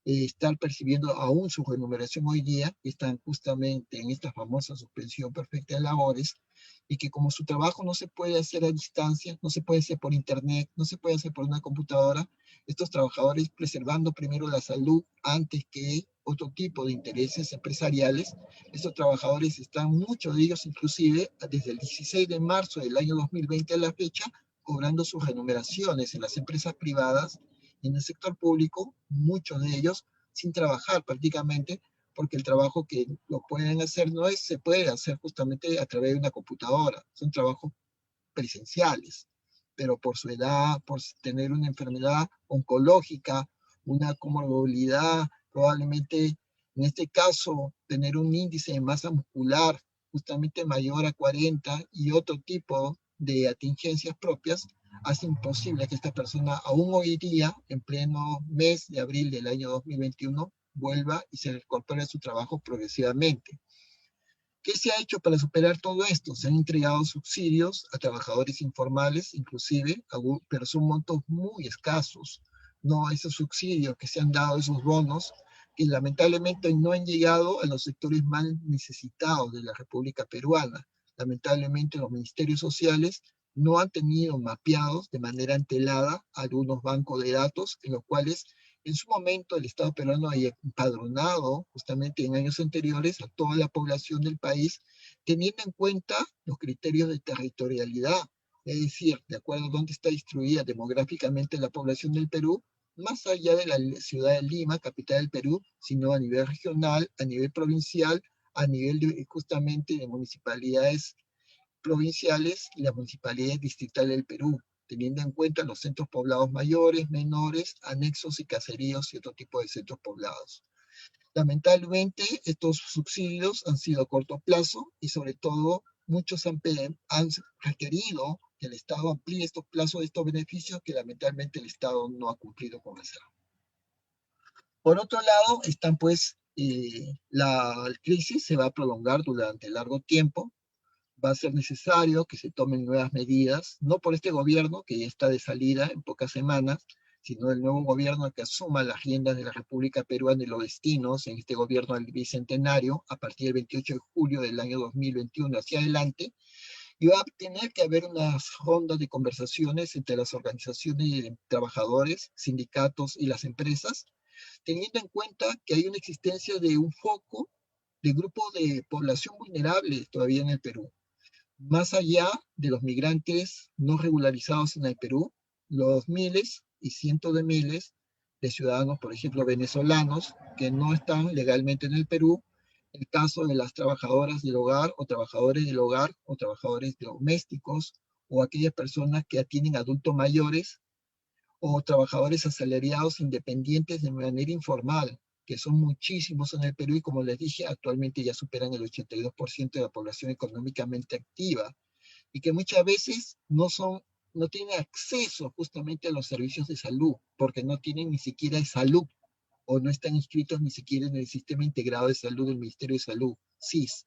estar percibiendo aún su remuneración hoy día, que están justamente en esta famosa suspensión perfecta de labores, y que como su trabajo no se puede hacer a distancia, no se puede hacer por internet, no se puede hacer por una computadora, estos trabajadores preservando primero la salud antes que otro tipo de intereses empresariales, estos trabajadores están, muchos de ellos inclusive, desde el 16 de marzo del año 2020 a la fecha, cobrando sus remuneraciones en las empresas privadas y en el sector público, muchos de ellos sin trabajar prácticamente, porque el trabajo que lo pueden hacer no es, se puede hacer justamente a través de una computadora, son trabajos presenciales, pero por su edad, por tener una enfermedad oncológica, una comorbilidad, probablemente en este caso tener un índice de masa muscular justamente mayor a 40 y otro tipo de atingencias propias, hace imposible que esta persona aún hoy día, en pleno mes de abril del año 2021, vuelva y se incorpore a su trabajo progresivamente. ¿Qué se ha hecho para superar todo esto? Se han entregado subsidios a trabajadores informales, inclusive, pero son montos muy escasos. No, esos subsidios que se han dado, esos bonos, que lamentablemente no han llegado a los sectores más necesitados de la República Peruana. Lamentablemente los ministerios sociales no han tenido mapeados de manera antelada algunos bancos de datos en los cuales en su momento el Estado peruano haya empadronado justamente en años anteriores a toda la población del país, teniendo en cuenta los criterios de territorialidad, es decir, de acuerdo a dónde está distribuida demográficamente la población del Perú, más allá de la ciudad de Lima, capital del Perú, sino a nivel regional, a nivel provincial, a nivel de, justamente de municipalidades provinciales y las municipalidades distritales del Perú, teniendo en cuenta los centros poblados mayores, menores, anexos y caseríos y otro tipo de centros poblados. Lamentablemente, estos subsidios han sido a corto plazo y sobre todo muchos han requerido que el Estado amplíe estos plazos de estos beneficios que lamentablemente el Estado no ha cumplido con eso. Por otro lado, están pues la crisis se va a prolongar durante largo tiempo, va a ser necesario que se tomen nuevas medidas, no por este gobierno que ya está de salida en pocas semanas, sino el nuevo gobierno que asuma las riendas de la República Peruana y los destinos en este gobierno del bicentenario a partir del 28 de julio del año 2021 hacia adelante, y va a tener que haber unas rondas de conversaciones entre las organizaciones de trabajadores, sindicatos y las empresas, teniendo en cuenta que hay una existencia de un foco de grupos de población vulnerable todavía en el Perú. Más allá de los migrantes no regularizados en el Perú, los miles y cientos de miles de ciudadanos, por ejemplo, venezolanos, que no están legalmente en el Perú, el caso de las trabajadoras del hogar o trabajadores del hogar o trabajadores domésticos o aquellas personas que atienden adultos mayores o trabajadores asalariados independientes de manera informal, que son muchísimos en el Perú y como les dije, actualmente ya superan el 82% de la población económicamente activa y que muchas veces no tienen acceso justamente a los servicios de salud, porque no tienen ni siquiera salud o no están inscritos ni siquiera en el Sistema Integrado de Salud del Ministerio de Salud, SIS.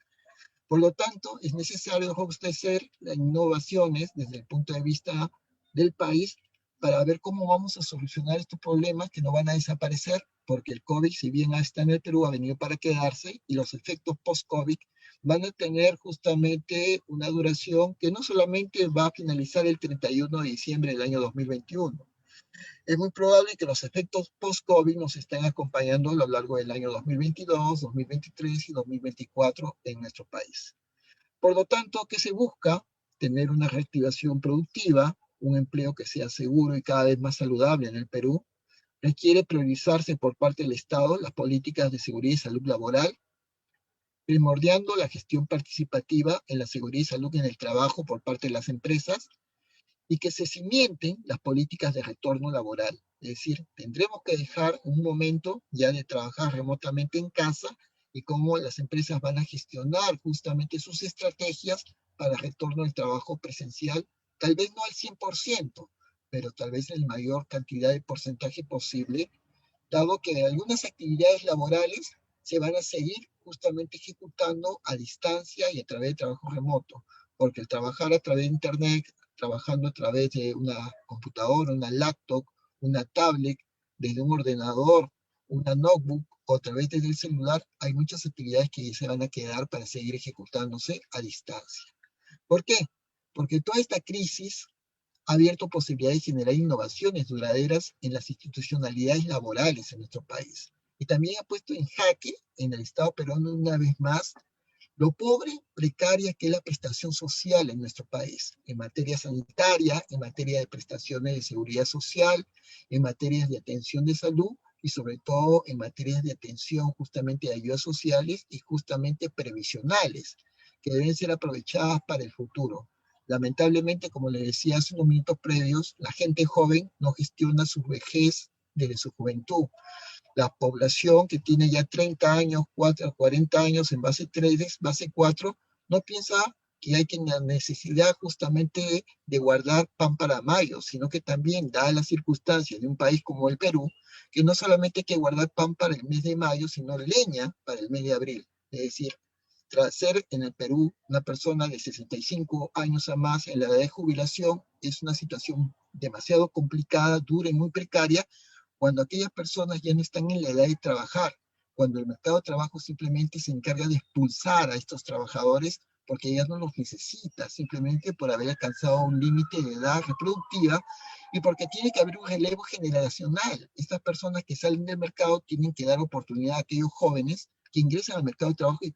Por lo tanto, es necesario robustecer las innovaciones desde el punto de vista del país para ver cómo vamos a solucionar estos problemas que no van a desaparecer, porque el COVID, si bien está en el Perú, ha venido para quedarse y los efectos post-COVID van a tener justamente una duración que no solamente va a finalizar el 31 de diciembre del año 2021. Es muy probable que los efectos post-COVID nos estén acompañando a lo largo del año 2022, 2023 y 2024 en nuestro país. Por lo tanto, ¿qué se busca? Tener una reactivación productiva, un empleo que sea seguro y cada vez más saludable en el Perú. Requiere priorizarse por parte del Estado las políticas de seguridad y salud laboral, primordiando la gestión participativa en la seguridad y salud en el trabajo por parte de las empresas, y que se cimienten las políticas de retorno laboral. Es decir, tendremos que dejar un momento ya de trabajar remotamente en casa y cómo las empresas van a gestionar justamente sus estrategias para retorno al trabajo presencial, tal vez no al 100%, pero tal vez en la mayor cantidad de porcentaje posible, dado que algunas actividades laborales se van a seguir justamente ejecutando a distancia y a través de trabajo remoto, porque el trabajar a través de Internet, trabajando a través de una computadora, una laptop una tablet, desde un ordenador, una notebook o a través del celular, hay muchas actividades que se van a quedar para seguir ejecutándose a distancia. ¿Por qué? Porque toda esta crisis ha abierto posibilidades de generar innovaciones duraderas en las institucionalidades laborales en nuestro país. Y también ha puesto en jaque en el Estado peruano una vez más lo pobre, precaria que es la prestación social en nuestro país, en materia sanitaria, en materia de prestaciones de seguridad social, en materias de atención de salud y sobre todo en materias de atención justamente de ayudas sociales y justamente previsionales, que deben ser aprovechadas para el futuro. Lamentablemente, como le decía hace unos minutos previos, la gente joven no gestiona su vejez desde su juventud. La población que tiene ya 30 años, 40 años en base 3, base 4, no piensa que hay la necesidad justamente de guardar pan para mayo, sino que también, dadas las circunstancias de un país como el Perú, que no solamente hay que guardar pan para el mes de mayo, sino leña para el mes de abril. Es decir, tras ser en el Perú una persona de 65 años a más en la edad de jubilación, es una situación demasiado complicada, dura y muy precaria, cuando aquellas personas ya no están en la edad de trabajar, cuando el mercado de trabajo simplemente se encarga de expulsar a estos trabajadores porque ya no los necesita, simplemente por haber alcanzado un límite de edad reproductiva y porque tiene que haber un relevo generacional. Estas personas que salen del mercado tienen que dar oportunidad a aquellos jóvenes que ingresan al mercado de trabajo y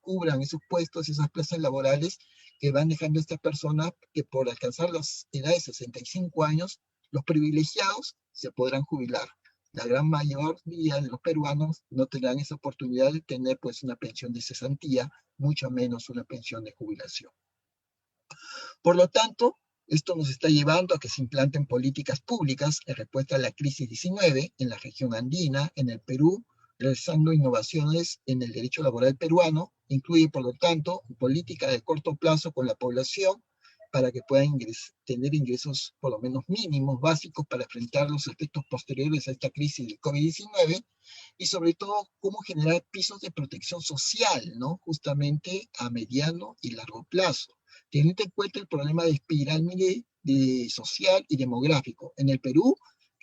cubran esos puestos, esas plazas laborales que van dejando estas personas que por alcanzar las edades de 65 años, los privilegiados se podrán jubilar. La gran mayoría de los peruanos no tendrán esa oportunidad de tener pues una pensión de cesantía, mucho menos una pensión de jubilación. Por lo tanto, esto nos está llevando a que se implanten políticas públicas en respuesta a la crisis 19 en la región andina, en el Perú, realizando innovaciones en el derecho laboral peruano, incluye, por lo tanto, política de corto plazo con la población para que puedan tener ingresos por lo menos mínimos, básicos, para enfrentar los efectos posteriores a esta crisis del COVID-19, y sobre todo, cómo generar pisos de protección social, ¿no? Justamente a mediano y largo plazo, teniendo en cuenta el problema de pirámide social y demográfico. En el Perú,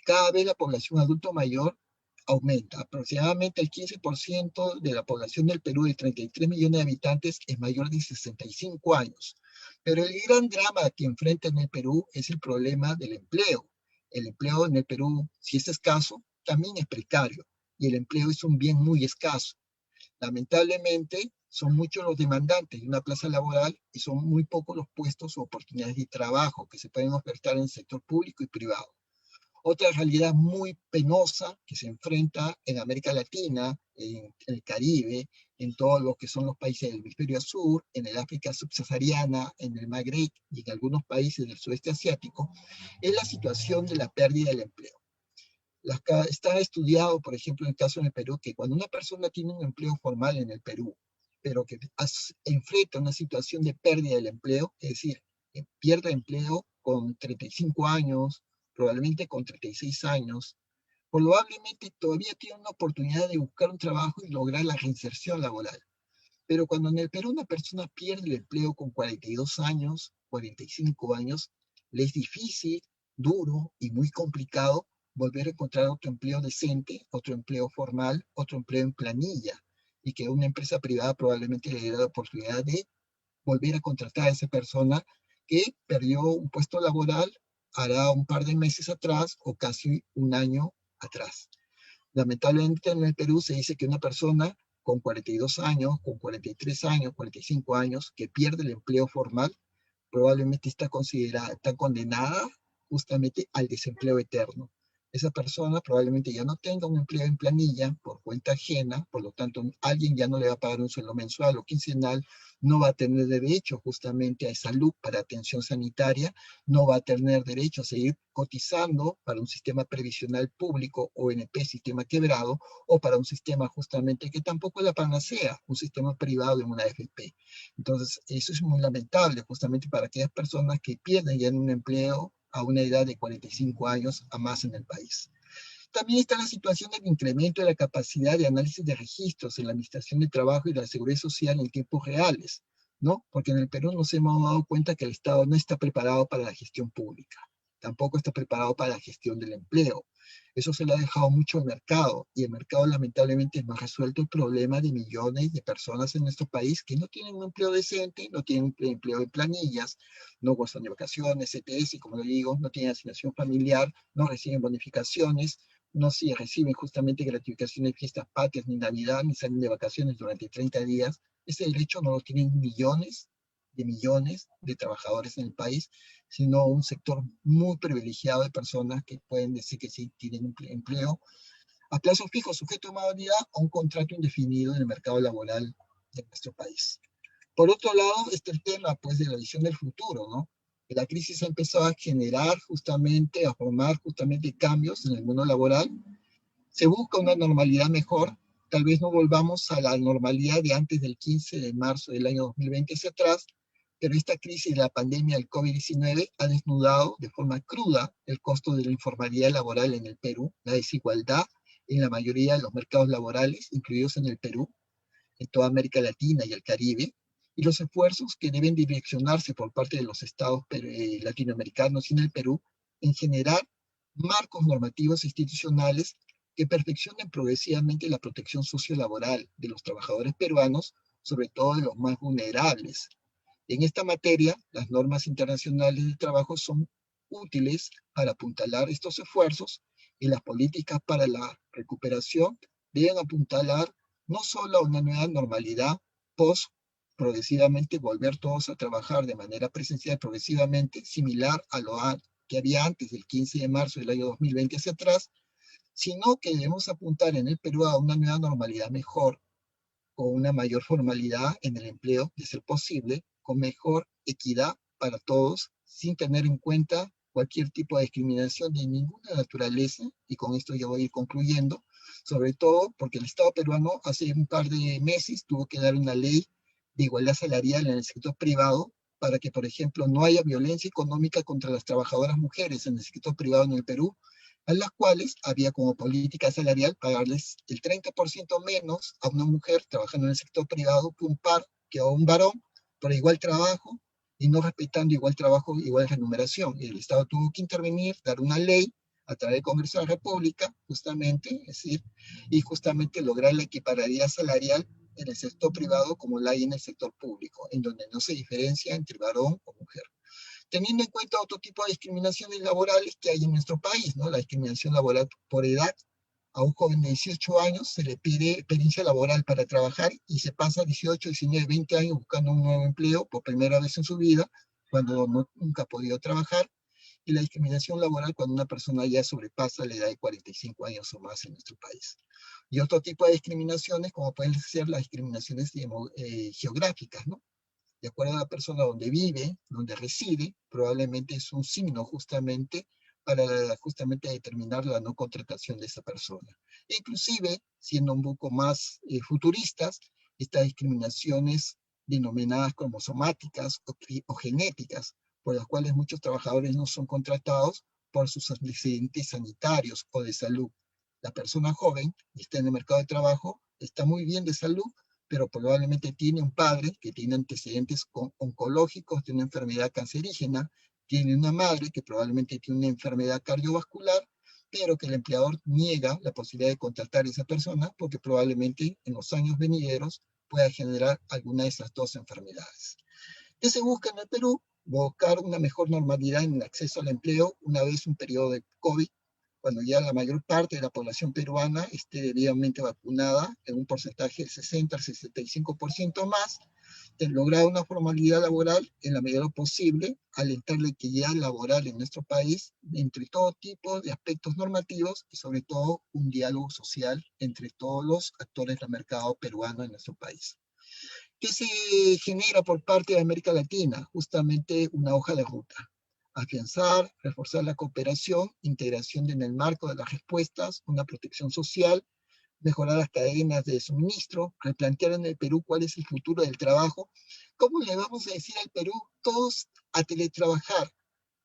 cada vez la población adulto mayor aumenta. Aproximadamente el 15% de la población del Perú, de 33 millones de habitantes, es mayor de 65 años. Pero el gran drama que enfrenta en el Perú es el problema del empleo. El empleo en el Perú, si es escaso, también es precario. Y el empleo es un bien muy escaso. Lamentablemente, son muchos los demandantes de una plaza laboral y son muy pocos los puestos o oportunidades de trabajo que se pueden ofertar en el sector público y privado. Otra realidad muy penosa que se enfrenta en América Latina, en el Caribe, en todos lo que son los países del hemisferio sur, en el África subsahariana, en el Magreb y en algunos países del sudeste asiático, es la situación de la pérdida del empleo. Está estudiado, por ejemplo, en el caso en el Perú, que cuando una persona tiene un empleo formal en el Perú, pero que enfrenta una situación de pérdida del empleo, es decir, pierde empleo con 35 años, probablemente con 36 años, probablemente todavía tiene una oportunidad de buscar un trabajo y lograr la reinserción laboral. Pero cuando en el Perú una persona pierde el empleo con 42 años, 45 años, le es difícil, duro y muy complicado volver a encontrar otro empleo decente, otro empleo formal, otro empleo en planilla, y que una empresa privada probablemente le dé la oportunidad de volver a contratar a esa persona que perdió un puesto laboral hará un par de meses atrás o casi un año atrás. Lamentablemente en el Perú se dice que una persona con 42 años, con 43 años, 45 años, que pierde el empleo formal, probablemente está condenada justamente al desempleo eterno. Esa persona probablemente ya no tenga un empleo en planilla por cuenta ajena, por lo tanto alguien ya no le va a pagar un sueldo mensual o quincenal, no va a tener derecho justamente a salud para atención sanitaria, no va a tener derecho a seguir cotizando para un sistema previsional público, ONP, sistema quebrado, o para un sistema justamente que tampoco es la panacea, un sistema privado de una AFP. Entonces, eso es muy lamentable justamente para aquellas personas que pierden ya en un empleo a una edad de 45 años a más en el país. También está la situación del incremento de la capacidad de análisis de registros en la Administración de Trabajo y la Seguridad Social en tiempos reales, ¿no? Porque en el Perú nos hemos dado cuenta que el Estado no está preparado para la gestión pública. tampoco está preparado para la gestión del empleo. Eso se lo ha dejado mucho al mercado, y el mercado lamentablemente no ha resuelto el problema de millones de personas en nuestro país que no tienen un empleo decente, no tienen empleo en planillas, no gozan de vacaciones, CTS, como le digo, no tienen asignación familiar, no reciben bonificaciones, no se reciben justamente gratificaciones de fiestas patrias ni Navidad, ni salen de vacaciones durante 30 días. Ese derecho no lo tienen millones de trabajadores en el país, sino un sector muy privilegiado de personas que pueden decir que sí tienen empleo a plazo fijo, sujeto a modalidad o un contrato indefinido en el mercado laboral de nuestro país. Por otro lado, está el tema pues, de la visión del futuro, ¿no? Que la crisis ha empezado a generar justamente, a formar justamente cambios en el mundo laboral. Se busca una normalidad mejor. Tal vez no volvamos a la normalidad de antes del 15 de marzo del año 2020 hacia atrás, pero esta crisis de la pandemia del COVID-19 ha desnudado de forma cruda el costo de la informalidad laboral en el Perú, la desigualdad en la mayoría de los mercados laborales, incluidos en el Perú, en toda América Latina y el Caribe, y los esfuerzos que deben direccionarse por parte de los estados latinoamericanos y en el Perú en generar marcos normativos institucionales que perfeccionen progresivamente la protección sociolaboral de los trabajadores peruanos, sobre todo de los más vulnerables. En esta materia, las normas internacionales del trabajo son útiles para apuntalar estos esfuerzos, y las políticas para la recuperación deben apuntalar no solo a una nueva normalidad post progresivamente volver todos a trabajar de manera presencial progresivamente, similar a lo que había antes del 15 de marzo del año 2020 hacia atrás, sino que debemos apuntar en el Perú a una nueva normalidad mejor, con una mayor formalidad en el empleo, de ser posible, con mejor equidad para todos, sin tener en cuenta cualquier tipo de discriminación de ninguna naturaleza, y con esto ya voy a ir concluyendo, sobre todo porque el Estado peruano hace un par de meses tuvo que dar una ley de igualdad salarial en el sector privado para que, por ejemplo, no haya violencia económica contra las trabajadoras mujeres en el sector privado en el Perú, a las cuales había como política salarial pagarles el 30% menos a una mujer trabajando en el sector privado que a un varón por igual trabajo, y no respetando igual trabajo, igual remuneración. Y el Estado tuvo que intervenir, dar una ley a través del Congreso de la República, justamente, es decir, y justamente lograr la equipararidad salarial en el sector privado como la hay en el sector público, en donde no se diferencia entre varón o mujer, teniendo en cuenta otro tipo de discriminaciones laborales que hay en nuestro país, ¿no? La discriminación laboral por edad. A un joven de 18 años se le pide experiencia laboral para trabajar y se pasa 18, 19, 20 años buscando un nuevo empleo por primera vez en su vida, cuando nunca ha podido trabajar. Y la discriminación laboral cuando una persona ya sobrepasa la edad de 45 años o más en nuestro país. Y otro tipo de discriminaciones, como pueden ser las discriminaciones geográficas, ¿no? De acuerdo a la persona donde vive, donde reside, probablemente es un signo justamente para justamente determinar la no contratación de esa persona. E inclusive, siendo un poco más futuristas, estas discriminaciones denominadas como somáticas o genéticas, por las cuales muchos trabajadores no son contratados por sus antecedentes sanitarios o de salud. La persona joven está en el mercado de trabajo, está muy bien de salud, pero probablemente tiene un padre que tiene antecedentes oncológicos de una enfermedad cancerígena, tiene una madre que probablemente tiene una enfermedad cardiovascular, pero que el empleador niega la posibilidad de contratar a esa persona porque probablemente en los años venideros pueda generar alguna de esas dos enfermedades. ¿Qué se busca en el Perú? Buscar una mejor normalidad en el acceso al empleo una vez un periodo de COVID, cuando ya la mayor parte de la población peruana esté debidamente vacunada en un porcentaje del 60 al 65% más, de lograr una formalidad laboral en la medida de lo posible, alentar la equidad laboral en nuestro país entre todo tipo de aspectos normativos y sobre todo un diálogo social entre todos los actores del mercado peruano en nuestro país. ¿Qué se genera por parte de América Latina? Justamente una hoja de ruta. Afianzar, reforzar la cooperación, integración en el marco de las respuestas, una protección social, mejorar las cadenas de suministro, replantear en el Perú cuál es el futuro del trabajo. ¿Cómo le vamos a decir al Perú todos a teletrabajar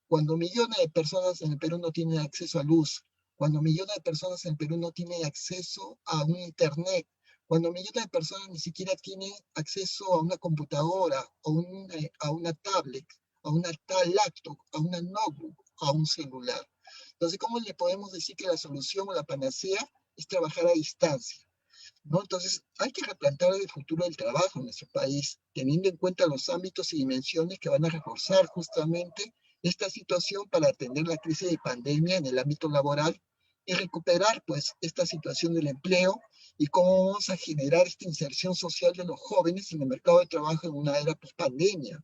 cuando millones de personas en el Perú no tienen acceso a luz, cuando millones de personas en el Perú no tienen acceso a un internet, cuando millones de personas ni siquiera tienen acceso a una computadora o a una tablet, a una tal laptop, a una notebook, a un celular. Entonces, ¿cómo le podemos decir que la solución o la panacea es trabajar a distancia? ¿No? Entonces, hay que replantear el futuro del trabajo en nuestro país, teniendo en cuenta los ámbitos y dimensiones que van a reforzar justamente esta situación para atender la crisis de pandemia en el ámbito laboral y recuperar pues esta situación del empleo y cómo vamos a generar esta inserción social de los jóvenes en el mercado de trabajo en una era post-pandemia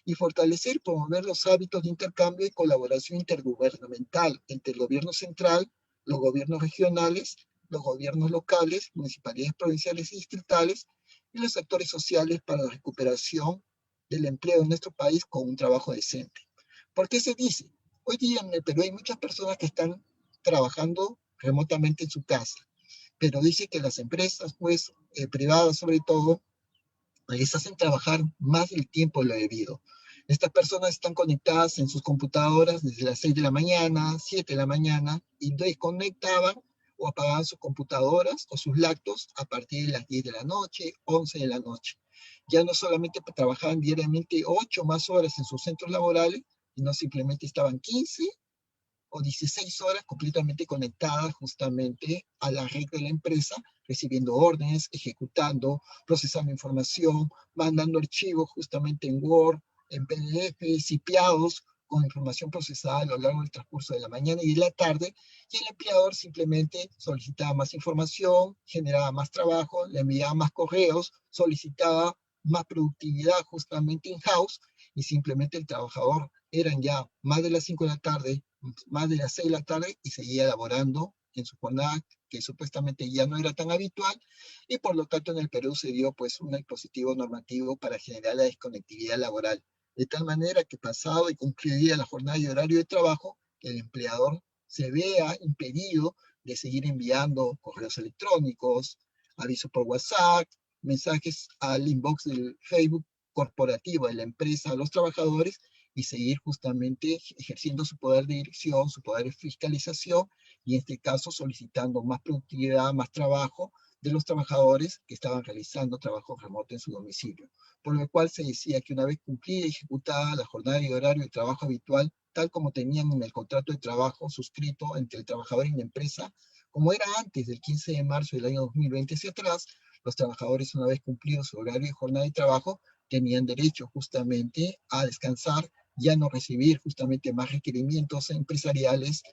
y fortalecer y promover los hábitos de intercambio y colaboración intergubernamental entre el gobierno central, los gobiernos regionales, los gobiernos locales, municipalidades provinciales y distritales y los sectores sociales para la recuperación del empleo en nuestro país con un trabajo decente. ¿Por qué se dice? Hoy día en el Perú hay muchas personas que están trabajando remotamente en su casa, pero dice que las empresas, pues, privadas sobre todo, les hacen trabajar más del tiempo de lo debido. Estas personas están conectadas en sus computadoras desde las 6 de la mañana, 7 de la mañana, y desconectaban o apagaban sus computadoras o sus laptops a partir de las 10 de la noche, 11 de la noche. Ya no solamente trabajaban diariamente 8 más horas en sus centros laborales, sino simplemente estaban 15 o 16 horas completamente conectadas justamente a la red de la empresa, recibiendo órdenes, ejecutando, procesando información, mandando archivos justamente en Word, en PDF, cipiados, con información procesada a lo largo del transcurso de la mañana y de la tarde, y el empleador simplemente solicitaba más información, generaba más trabajo, le enviaba más correos, solicitaba más productividad justamente in-house, y simplemente el trabajador eran ya más de las 5 de la tarde, más de las 6 de la tarde y seguía laborando en su jornada que supuestamente ya no era tan habitual y por lo tanto en el Perú se dio pues un dispositivo normativo para generar la desconectividad laboral, de tal manera que pasado y cumplida la jornada y horario de trabajo, el empleador se vea impedido de seguir enviando correos electrónicos, avisos por WhatsApp, mensajes al inbox del Facebook corporativo de la empresa a los trabajadores y seguir justamente ejerciendo su poder de dirección, su poder de fiscalización y en este caso solicitando más productividad, más trabajo de los trabajadores que estaban realizando trabajo remoto en su domicilio. Por lo cual se decía que una vez cumplida y ejecutada la jornada y horario de trabajo habitual, tal como tenían en el contrato de trabajo suscrito entre el trabajador y la empresa, como era antes del 15 de marzo del año 2020 hacia atrás, los trabajadores una vez cumplido su horario y jornada de trabajo tenían derecho justamente a descansar, ya no recibir justamente más requerimientos empresariales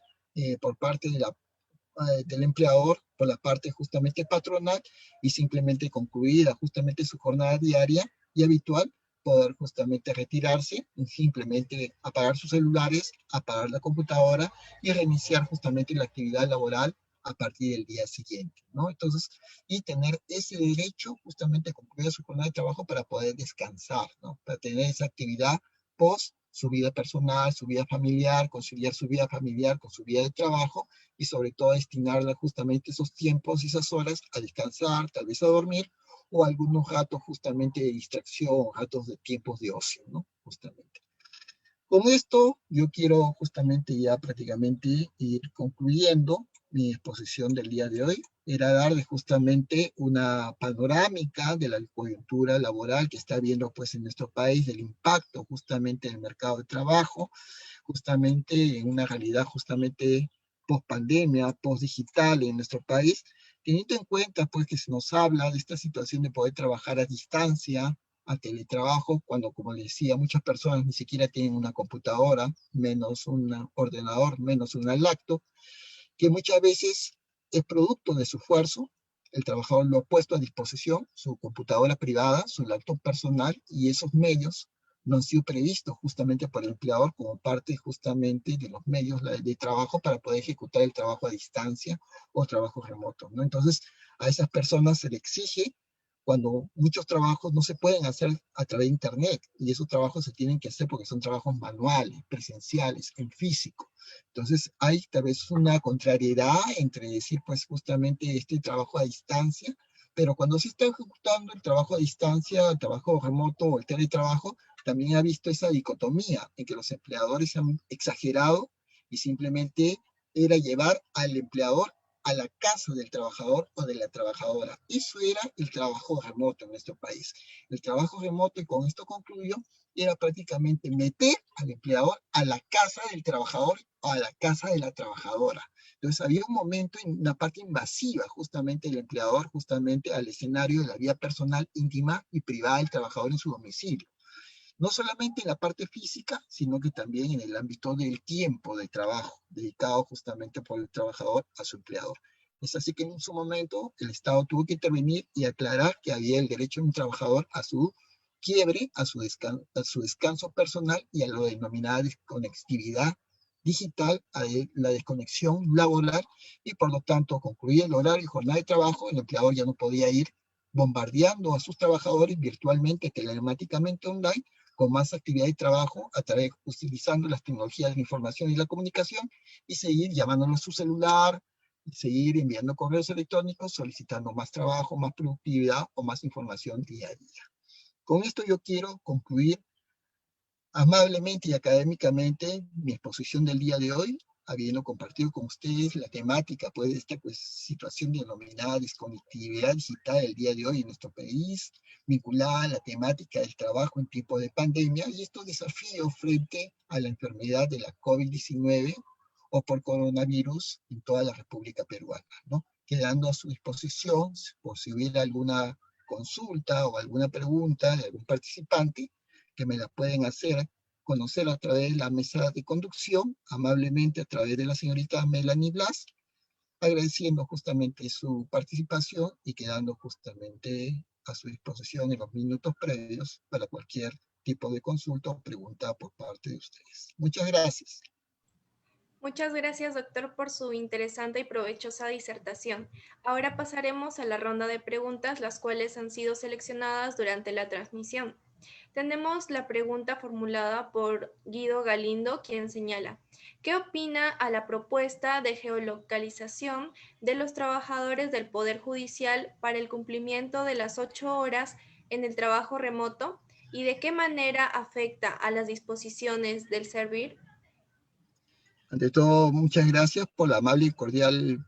por parte del empleador, por la parte justamente patronal, y simplemente concluida justamente su jornada diaria y habitual, poder justamente retirarse y simplemente apagar sus celulares, apagar la computadora y reiniciar justamente la actividad laboral a partir del día siguiente, ¿no? Entonces, y tener ese derecho justamente a concluir su jornada de trabajo para poder descansar, ¿no? Para tener esa actividad post su vida personal, su vida familiar, conciliar su vida familiar con su vida de trabajo y sobre todo destinarla justamente esos tiempos y esas horas a descansar, tal vez a dormir o algunos ratos justamente de distracción, ratos de tiempos de ocio, ¿no? Justamente. Con esto yo quiero justamente ya prácticamente ir concluyendo mi exposición del día de hoy. Era darle justamente una panorámica de la coyuntura laboral que está habiendo pues en nuestro país, del impacto justamente en el mercado de trabajo, justamente en una realidad justamente post pandemia, post digital en nuestro país, teniendo en cuenta pues que se nos habla de esta situación de poder trabajar a distancia, a teletrabajo, cuando, como les decía, muchas personas ni siquiera tienen una computadora, menos un ordenador, menos una laptop, que muchas veces es producto de su esfuerzo. El trabajador lo ha puesto a disposición, su computadora privada, su laptop personal, y esos medios no han sido previstos justamente por el empleador como parte justamente de los medios de trabajo para poder ejecutar el trabajo a distancia o trabajo remoto, ¿no? Entonces, a esas personas se le exige cuando muchos trabajos no se pueden hacer a través de Internet, y esos trabajos se tienen que hacer porque son trabajos manuales, presenciales, en físico. Entonces hay tal vez una contrariedad entre decir pues justamente este trabajo a distancia, pero cuando se está ejecutando el trabajo a distancia, el trabajo remoto o el teletrabajo, también ha visto esa dicotomía en que los empleadores han exagerado y simplemente era llevar al empleador a la casa del trabajador o de la trabajadora. Eso era el trabajo remoto en nuestro país. El trabajo remoto, y con esto concluyo, era prácticamente meter al empleador a la casa del trabajador o a la casa de la trabajadora. Entonces había un momento, en una parte invasiva justamente del empleador, justamente al escenario de la vida personal, íntima y privada del trabajador en su domicilio. No solamente en la parte física, sino que también en el ámbito del tiempo de trabajo, dedicado justamente por el trabajador a su empleador. Es así que en su momento el Estado tuvo que intervenir y aclarar que había el derecho de un trabajador a su quiebre, a su descanso personal y a lo denominada desconectividad digital, a la desconexión laboral, y por lo tanto concluía el horario y jornada de trabajo, el empleador ya no podía ir bombardeando a sus trabajadores virtualmente, telemáticamente online, con más actividad de trabajo a través, utilizando las tecnologías de la información y la comunicación, y seguir llamándolo a su celular, y seguir enviando correos electrónicos, solicitando más trabajo, más productividad o más información día a día. Con esto yo quiero concluir amablemente y académicamente mi exposición del día de hoy, habiendo compartido con ustedes la temática pues, de esta situación denominada desconectividad digital el día de hoy en nuestro país, vinculada a la temática del trabajo en tiempo de pandemia y estos desafíos frente a la enfermedad de la COVID-19 o por coronavirus en toda la República Peruana, ¿no? Quedando a su disposición por si hubiera alguna consulta o alguna pregunta de algún participante, que me la pueden hacer conocer a través de la mesa de conducción, amablemente a través de la señorita Melanie Blas, agradeciendo justamente su participación y quedando justamente a su disposición en los minutos previos para cualquier tipo de consulta o pregunta por parte de ustedes. Muchas gracias. Muchas gracias, doctor, por su interesante y provechosa disertación. Ahora pasaremos a la ronda de preguntas, las cuales han sido seleccionadas durante la transmisión. Tenemos la pregunta formulada por Guido Galindo, quien señala: ¿qué opina a la propuesta de geolocalización de los trabajadores del Poder Judicial para el cumplimiento de las 8 horas en el trabajo remoto y de qué manera afecta a las disposiciones del servir? Ante todo, muchas gracias por la amable y cordial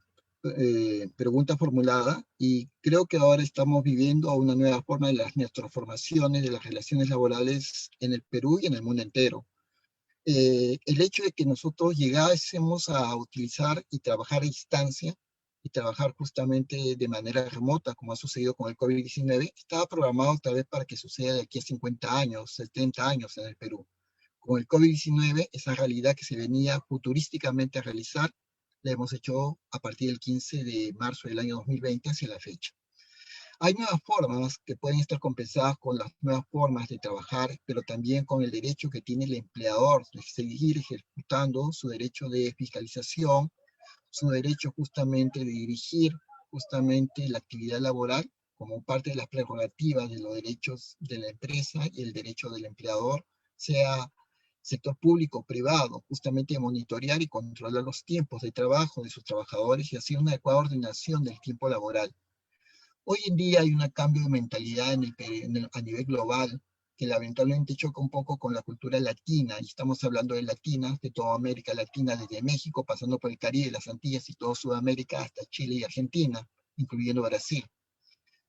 pregunta formulada, y creo que ahora estamos viviendo una nueva forma de las transformaciones de las relaciones laborales en el Perú y en el mundo entero. El hecho de que nosotros llegásemos a utilizar y trabajar a distancia y trabajar justamente de manera remota, como ha sucedido con el COVID-19, estaba programado tal vez para que suceda de aquí a 50 años, 70 años en el Perú. Con el COVID-19, esa realidad que se venía futurísticamente a realizar, la hemos hecho a partir del 15 de marzo del año 2020 hacia la fecha. Hay nuevas formas que pueden estar compensadas con las nuevas formas de trabajar, pero también con el derecho que tiene el empleador de seguir ejecutando su derecho de fiscalización, su derecho justamente de dirigir justamente la actividad laboral como parte de las prerrogativas de los derechos de la empresa y el derecho del empleador, sea sector público o privado, justamente de monitorear y controlar los tiempos de trabajo de sus trabajadores y así una adecuada ordenación del tiempo laboral. Hoy en día hay un cambio de mentalidad a nivel global que lamentablemente choca un poco con la cultura latina, y estamos hablando de latinas, de toda América Latina, desde México, pasando por el Caribe, las Antillas y toda Sudamérica, hasta Chile y Argentina, incluyendo Brasil,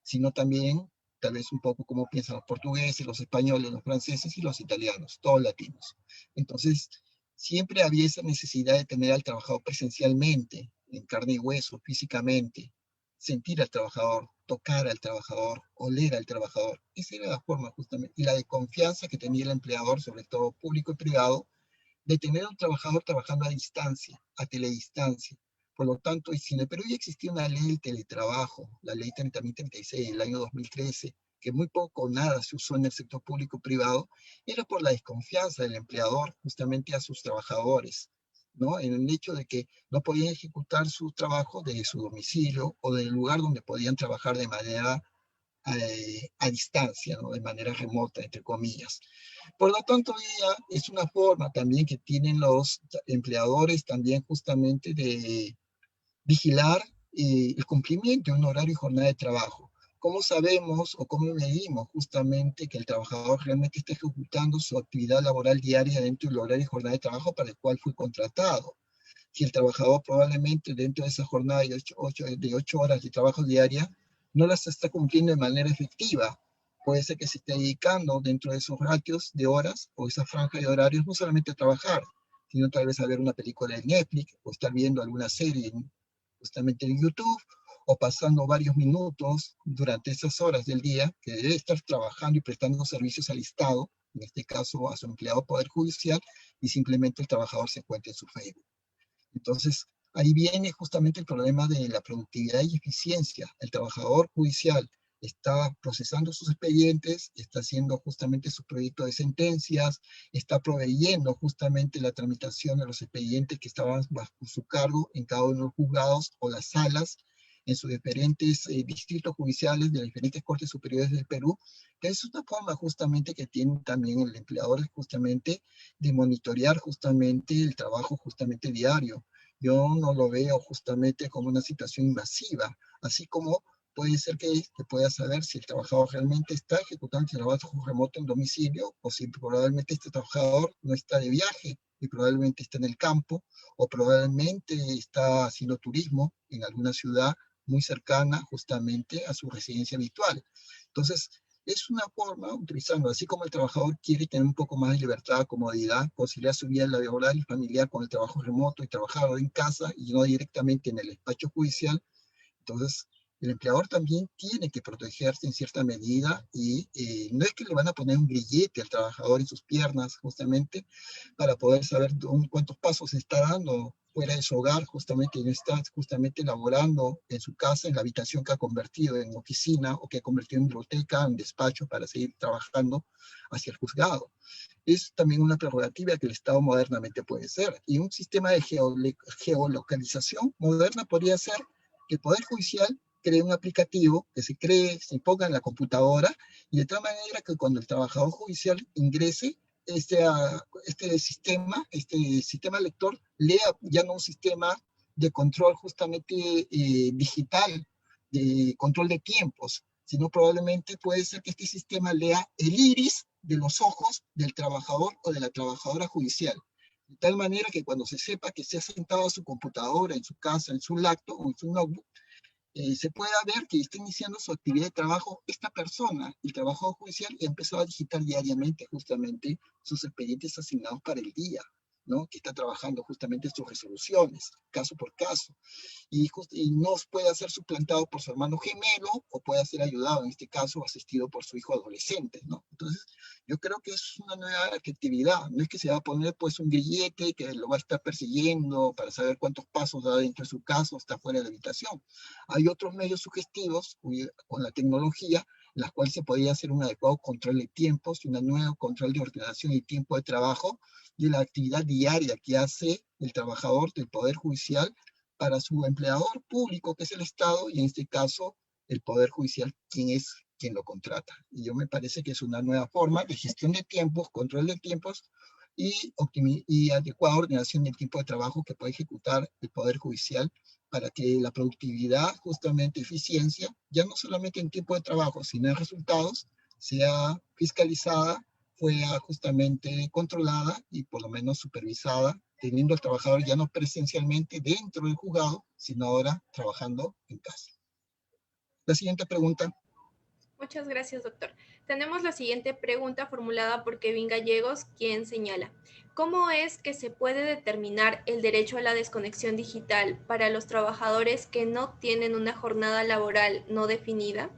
sino también tal vez un poco como piensan los portugueses, los españoles, los franceses y los italianos, todos latinos. Entonces, siempre había esa necesidad de tener al trabajador presencialmente, en carne y hueso, físicamente, sentir al trabajador, tocar al trabajador, oler al trabajador. Esa era la forma justamente, y la de confianza que tenía el empleador, sobre todo público y privado, de tener a un trabajador trabajando a distancia, a teledistancia. Por lo tanto, y si en el Perú ya existía una ley del teletrabajo, la ley 30.036 del año 2013, que muy poco o nada se usó en el sector público privado, era por la desconfianza del empleador justamente a sus trabajadores, ¿no? En el hecho de que no podían ejecutar su trabajo desde su domicilio o del lugar donde podían trabajar de manera a distancia, ¿no? De manera remota, entre comillas. Por lo tanto, ella es una forma también que tienen los empleadores también justamente de vigilar el cumplimiento de un horario y jornada de trabajo. ¿Cómo sabemos o cómo medimos justamente que el trabajador realmente está ejecutando su actividad laboral diaria dentro del horario y jornada de trabajo para el cual fue contratado? Si el trabajador probablemente dentro de esa jornada de 8 horas de trabajo diaria no las está cumpliendo de manera efectiva, puede ser que se esté dedicando dentro de esos ratios de horas o esa franja de horarios no solamente a trabajar, sino tal vez a ver una película de Netflix o estar viendo alguna serie justamente en YouTube o pasando varios minutos durante esas horas del día que debe estar trabajando y prestando servicios al Estado, en este caso a su empleado Poder Judicial, y simplemente el trabajador se encuentra en su Facebook. Entonces, ahí viene justamente el problema de la productividad y eficiencia. El trabajador judicial está procesando sus expedientes, está haciendo justamente su proyecto de sentencias, está proveyendo justamente la tramitación de los expedientes que estaban bajo su cargo en cada uno de los juzgados o las salas en sus diferentes distritos judiciales de las diferentes cortes superiores del Perú, que es una forma justamente que tiene también el empleador justamente de monitorear justamente el trabajo justamente diario. Yo no lo veo justamente como una situación invasiva, así como puede ser que pueda saber si el trabajador realmente está ejecutando el trabajo remoto en domicilio o si probablemente este trabajador no está de viaje y probablemente está en el campo o probablemente está haciendo turismo en alguna ciudad muy cercana justamente a su residencia habitual. Entonces, es una forma, utilizando, así como el trabajador quiere tener un poco más de libertad, comodidad, conciliar su vida laboral y familiar con el trabajo remoto y trabajar en casa y no directamente en el despacho judicial. Entonces, el empleador también tiene que protegerse en cierta medida y no es que le van a poner un grillete al trabajador en sus piernas justamente para poder saber cuántos pasos se está dando fuera de su hogar, justamente, y no está justamente laborando en su casa, en la habitación que ha convertido en oficina o que ha convertido en biblioteca, en despacho para seguir trabajando hacia el juzgado. Es también una prerrogativa que el Estado modernamente puede ser. Y un sistema de geolocalización moderna podría ser que el Poder Judicial cree un aplicativo que se ponga en la computadora y de tal manera que cuando el trabajador judicial ingrese este sistema lector, lea ya no un sistema de control justamente digital, de control de tiempos, sino probablemente puede ser que este sistema lea el iris de los ojos del trabajador o de la trabajadora judicial. De tal manera que cuando se sepa que se ha sentado a su computadora, en su casa, en su laptop o en su notebook, se pueda ver que está iniciando su actividad de trabajo esta persona, el trabajador judicial, y empezó a digitar diariamente justamente sus expedientes asignados para el día, ¿no? Que está trabajando justamente sus resoluciones, caso por caso y no puede ser suplantado por su hermano gemelo o puede ser ayudado, en este caso, asistido por su hijo adolescente, ¿no? Entonces, yo creo que es una nueva actividad, no es que se va a poner pues un grillete que lo va a estar persiguiendo para saber cuántos pasos da dentro de su casa o está fuera de la habitación. Hay otros medios sugestivos con la tecnología en las cuales se podría hacer un adecuado control de tiempos y un nuevo control de ordenación y tiempo de trabajo de la actividad diaria que hace el trabajador del Poder Judicial para su empleador público, que es el Estado, y en este caso el Poder Judicial, quien lo contrata. Y yo me parece que es una nueva forma de gestión de tiempos, control de tiempos y adecuada ordenación del tiempo de trabajo que puede ejecutar el Poder Judicial para que la productividad, justamente eficiencia, ya no solamente en tiempo de trabajo, sino en resultados, sea fiscalizada, fuera justamente controlada y por lo menos supervisada, teniendo al trabajador ya no presencialmente dentro del juzgado, sino ahora trabajando en casa. La siguiente pregunta. Muchas gracias, doctor. Tenemos la siguiente pregunta formulada por Kevin Gallegos, quien señala, ¿cómo es que se puede determinar el derecho a la desconexión digital para los trabajadores que no tienen una jornada laboral no definida?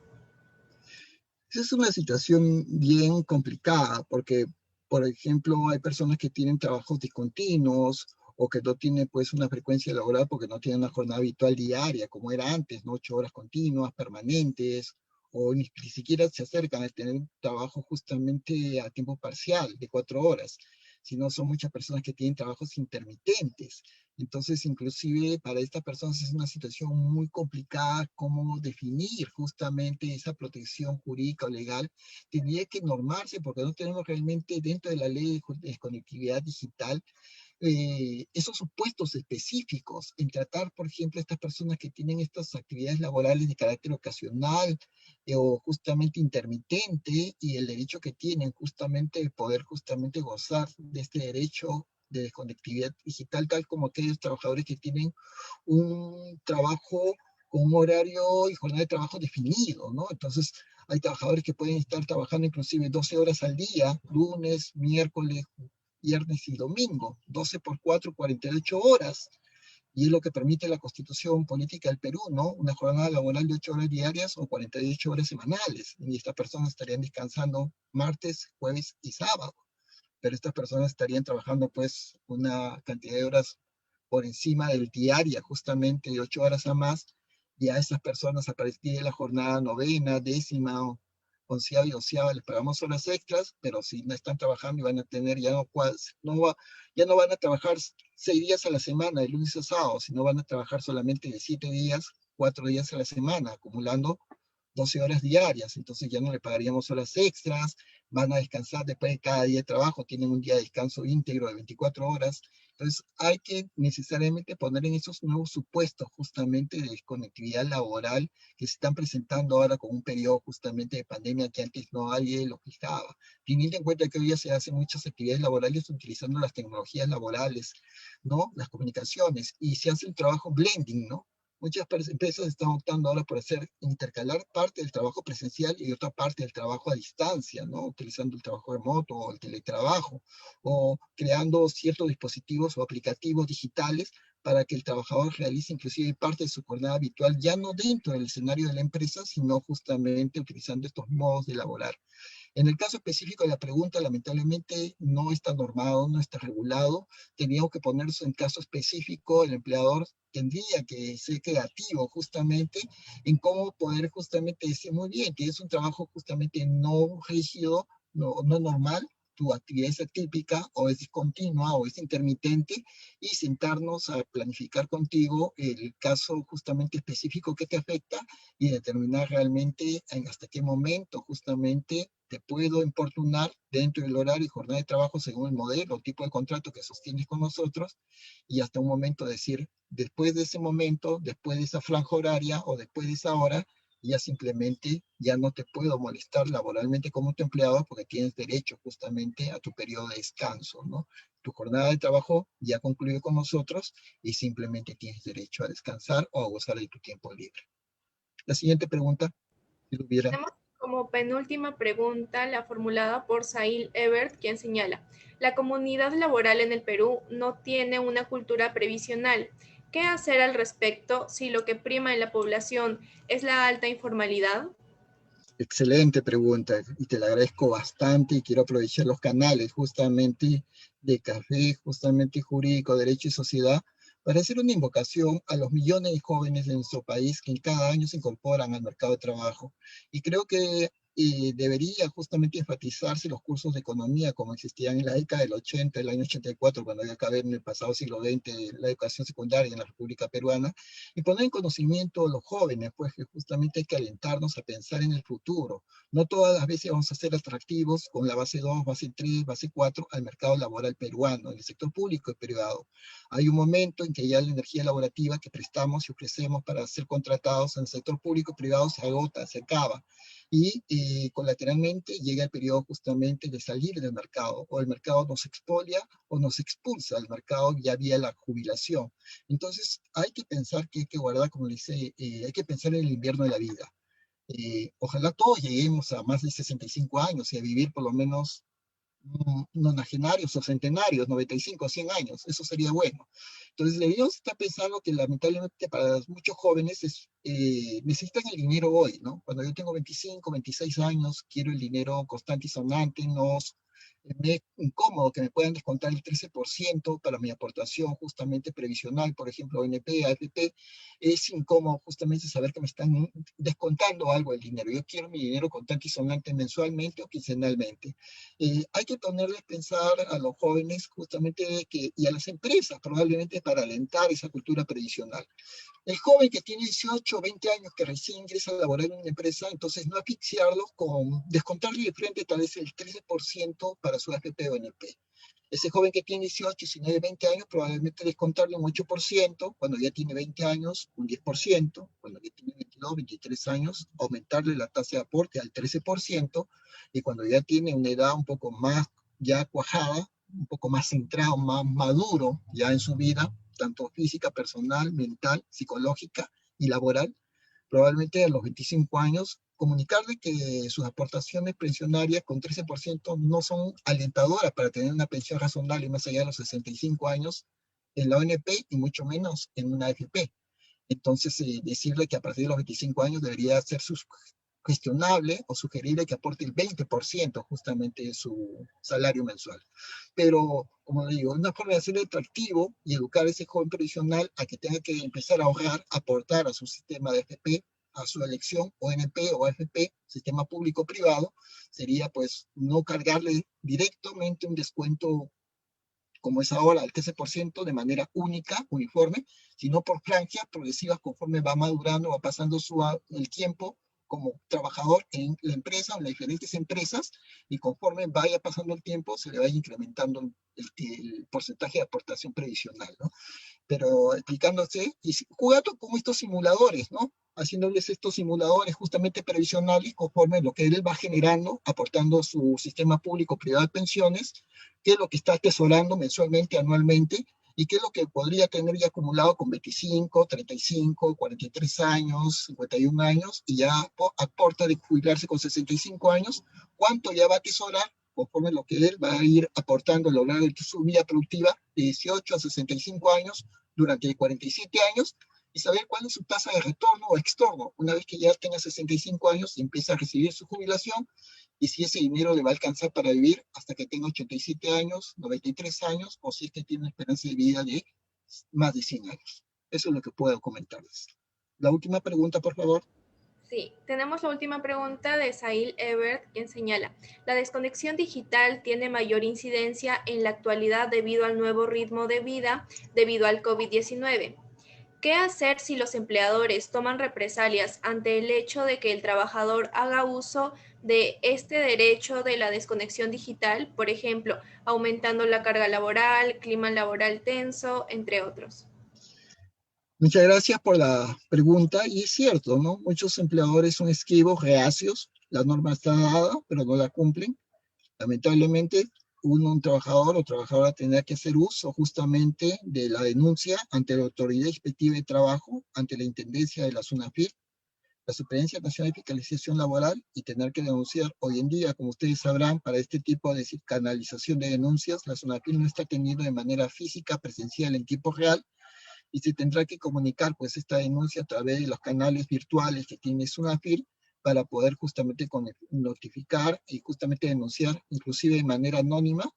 Esa es una situación bien complicada porque, por ejemplo, hay personas que tienen trabajos discontinuos o que no tienen pues una frecuencia laboral porque no tienen una jornada habitual diaria como era antes, ¿no? 8 horas continuas, permanentes, o ni siquiera se acercan a tener un trabajo justamente a tiempo parcial de 4 horas, sino son muchas personas que tienen trabajos intermitentes. Entonces, inclusive para estas personas es una situación muy complicada cómo definir justamente esa protección jurídica o legal. Tendría que normarse porque no tenemos realmente dentro de la ley de conectividad digital esos supuestos específicos en tratar, por ejemplo, a estas personas que tienen estas actividades laborales de carácter ocasional o justamente intermitente y el derecho que tienen justamente de poder justamente gozar de este derecho de desconectividad digital, tal como aquellos trabajadores que tienen un trabajo con un horario y jornada de trabajo definido, ¿no? Entonces, hay trabajadores que pueden estar trabajando inclusive 12 horas al día, lunes, miércoles, viernes y domingo, 12 por 4, 48 horas, y es lo que permite la Constitución Política del Perú, ¿no? Una jornada laboral de 8 horas diarias o 48 horas semanales, y estas personas estarían descansando martes, jueves y sábado, pero estas personas estarían trabajando pues una cantidad de horas por encima del diaria, justamente de 8 horas a más, y a esas personas a partir de la jornada novena, décima, onceava y doceava les pagamos horas extras, pero si no están trabajando y van a tener, ya no van a trabajar 6 días a la semana, de lunes a sábado, sino van a trabajar solamente de 7 días, 4 días a la semana, acumulando 12 horas diarias, entonces ya no le pagaríamos horas extras, van a descansar después de cada día de trabajo, tienen un día de descanso íntegro de 24 horas, entonces hay que necesariamente poner en esos nuevos supuestos justamente de desconectividad laboral que se están presentando ahora con un periodo justamente de pandemia que antes no alguien lo fijaba, teniendo en cuenta que hoy ya se hacen muchas actividades laborales utilizando las tecnologías laborales, ¿no? Las comunicaciones, y se hace un trabajo blending, ¿no? Muchas empresas están optando ahora por hacer intercalar parte del trabajo presencial y otra parte del trabajo a distancia, ¿no? Utilizando el trabajo remoto o el teletrabajo, o creando ciertos dispositivos o aplicativos digitales para que el trabajador realice inclusive parte de su jornada habitual, ya no dentro del escenario de la empresa, sino justamente utilizando estos modos de laborar. En el caso específico de la pregunta, lamentablemente no está normado, no está regulado. Teníamos que ponerse en caso específico, el empleador tendría que ser creativo justamente en cómo poder justamente decir muy bien que es un trabajo justamente no rígido, no normal, tu actividad es atípica o es discontinua o es intermitente, y sentarnos a planificar contigo el caso justamente específico que te afecta y determinar realmente en hasta qué momento justamente te puedo importunar dentro del horario y jornada de trabajo según el modelo o tipo de contrato que sostienes con nosotros, y hasta un momento decir, después de ese momento, después de esa franja horaria o después de esa hora, ya simplemente ya no te puedo molestar laboralmente como tu empleado porque tienes derecho justamente a tu periodo de descanso, ¿no? Tu jornada de trabajo ya concluyó con nosotros y simplemente tienes derecho a descansar o a gozar de tu tiempo libre. La siguiente pregunta, si lo hubiera. Tenemos como penúltima pregunta la formulada por Sail Ebert, quien señala, la comunidad laboral en el Perú no tiene una cultura previsional. ¿Qué hacer al respecto si lo que prima en la población es la alta informalidad? Excelente pregunta y te la agradezco bastante, y quiero aprovechar los canales justamente de Café, justamente Jurídico, Derecho y Sociedad, para hacer una invocación a los millones de jóvenes de nuestro país que en cada año se incorporan al mercado de trabajo. Y creo que debería justamente enfatizarse los cursos de economía como existían en la década del 80, el año 84, cuando yo acabé en el pasado siglo XX la educación secundaria en la República Peruana, y poner en conocimiento a los jóvenes, pues que justamente hay que alentarnos a pensar en el futuro. No todas las veces vamos a ser atractivos con la base 2, base 3, base 4 al mercado laboral peruano, en el sector público y privado. Hay un momento en que ya la energía laborativa que prestamos y ofrecemos para ser contratados en el sector público y privado se agota, se acaba. Y colateralmente llega el periodo justamente de salir del mercado, o el mercado nos expolia o nos expulsa del mercado ya vía la jubilación. Entonces, hay que pensar que hay que guardar, como le dice, hay que pensar en el invierno de la vida. Ojalá todos lleguemos a más de 65 años y a vivir por lo menos nonagenarios o centenarios, 95, 100 años, eso sería bueno. Entonces, deberíamos estar pensando que lamentablemente para muchos jóvenes necesitan el dinero hoy, ¿no? Cuando yo tengo 25, 26 años, quiero el dinero constante y sonante, no me es incómodo que me puedan descontar el 13% para mi aportación justamente previsional, por ejemplo, ONP, AFP, es incómodo justamente saber que me están descontando algo del dinero. Yo quiero mi dinero constante y sonante mensualmente o quincenalmente. Hay que ponerles a pensar a los jóvenes justamente y a las empresas probablemente para alentar esa cultura previsional. El joven que tiene 18 o 20 años que recién ingresa a laborar en una empresa, entonces no asfixiarlos con descontarle de frente tal vez el 13% para su AFP o NP. Ese joven que tiene 18, 19, 20 años, probablemente descontarle un 8%, cuando ya tiene 20 años, un 10%, cuando ya tiene 22, 23 años, aumentarle la tasa de aporte al 13%, y cuando ya tiene una edad un poco más ya cuajada, un poco más centrado, más maduro ya en su vida, tanto física, personal, mental, psicológica y laboral, probablemente a los 25 años, comunicarle que sus aportaciones pensionarias con 13% no son alentadoras para tener una pensión razonable más allá de los 65 años en la ONP y mucho menos en una AFP. Entonces, decirle que a partir de los 25 años debería ser cuestionable o sugerirle que aporte el 20% justamente de su salario mensual. Pero, como le digo, una forma de hacerle atractivo y educar a ese joven profesional a que tenga que empezar a ahorrar, aportar a su sistema de FP, a su elección, ONP o AFP, sistema público-privado, sería pues no cargarle directamente un descuento como es ahora, al 13% de manera única, uniforme, sino por franjas progresivas conforme va madurando, va pasando el tiempo como trabajador en la empresa, en las diferentes empresas, y conforme vaya pasando el tiempo, se le va incrementando el porcentaje de aportación previsional, ¿no? Pero explicándose y jugando con estos simuladores, ¿no? Haciéndoles estos simuladores justamente previsionales conforme lo que él va generando, aportando su sistema público privado de pensiones, qué es lo que está atesorando mensualmente, anualmente, y qué es lo que podría tener ya acumulado con 25, 35, 43 años, 51 años, y ya aporta de jubilarse con 65 años, cuánto ya va a atesorar conforme lo que él va a ir aportando a lo largo de su vida productiva, de 18 a 65 años, durante 47 años, y saber cuál es su tasa de retorno o extorno, una vez que ya tenga 65 años y empieza a recibir su jubilación, y si ese dinero le va a alcanzar para vivir hasta que tenga 87 años, 93 años, o si es que tiene una esperanza de vida de más de 100 años. Eso es lo que puedo comentarles. La última pregunta, por favor. Sí, tenemos la última pregunta de Sail Ebert, quien señala, la desconexión digital tiene mayor incidencia en la actualidad debido al nuevo ritmo de vida debido al COVID-19. ¿Qué hacer si los empleadores toman represalias ante el hecho de que el trabajador haga uso de este derecho de la desconexión digital, por ejemplo, aumentando la carga laboral, clima laboral tenso, entre otros? Muchas gracias por la pregunta. Y es cierto, ¿no? Muchos empleadores son esquivos, reacios. La norma está dada, pero no la cumplen. Lamentablemente, un trabajador o trabajadora tendrá que hacer uso justamente de la denuncia ante la Autoridad Inspectiva de Trabajo, ante la Intendencia de la SUNAFIL, la Superintendencia Nacional de Fiscalización Laboral, y tener que denunciar. Hoy en día, como ustedes sabrán, para este tipo de canalización de denuncias, la SUNAFIL no está teniendo de manera física, presencial, en tiempo real, y se tendrá que comunicar pues esta denuncia a través de los canales virtuales que tiene SUNAFIL para poder justamente notificar y justamente denunciar, inclusive de manera anónima,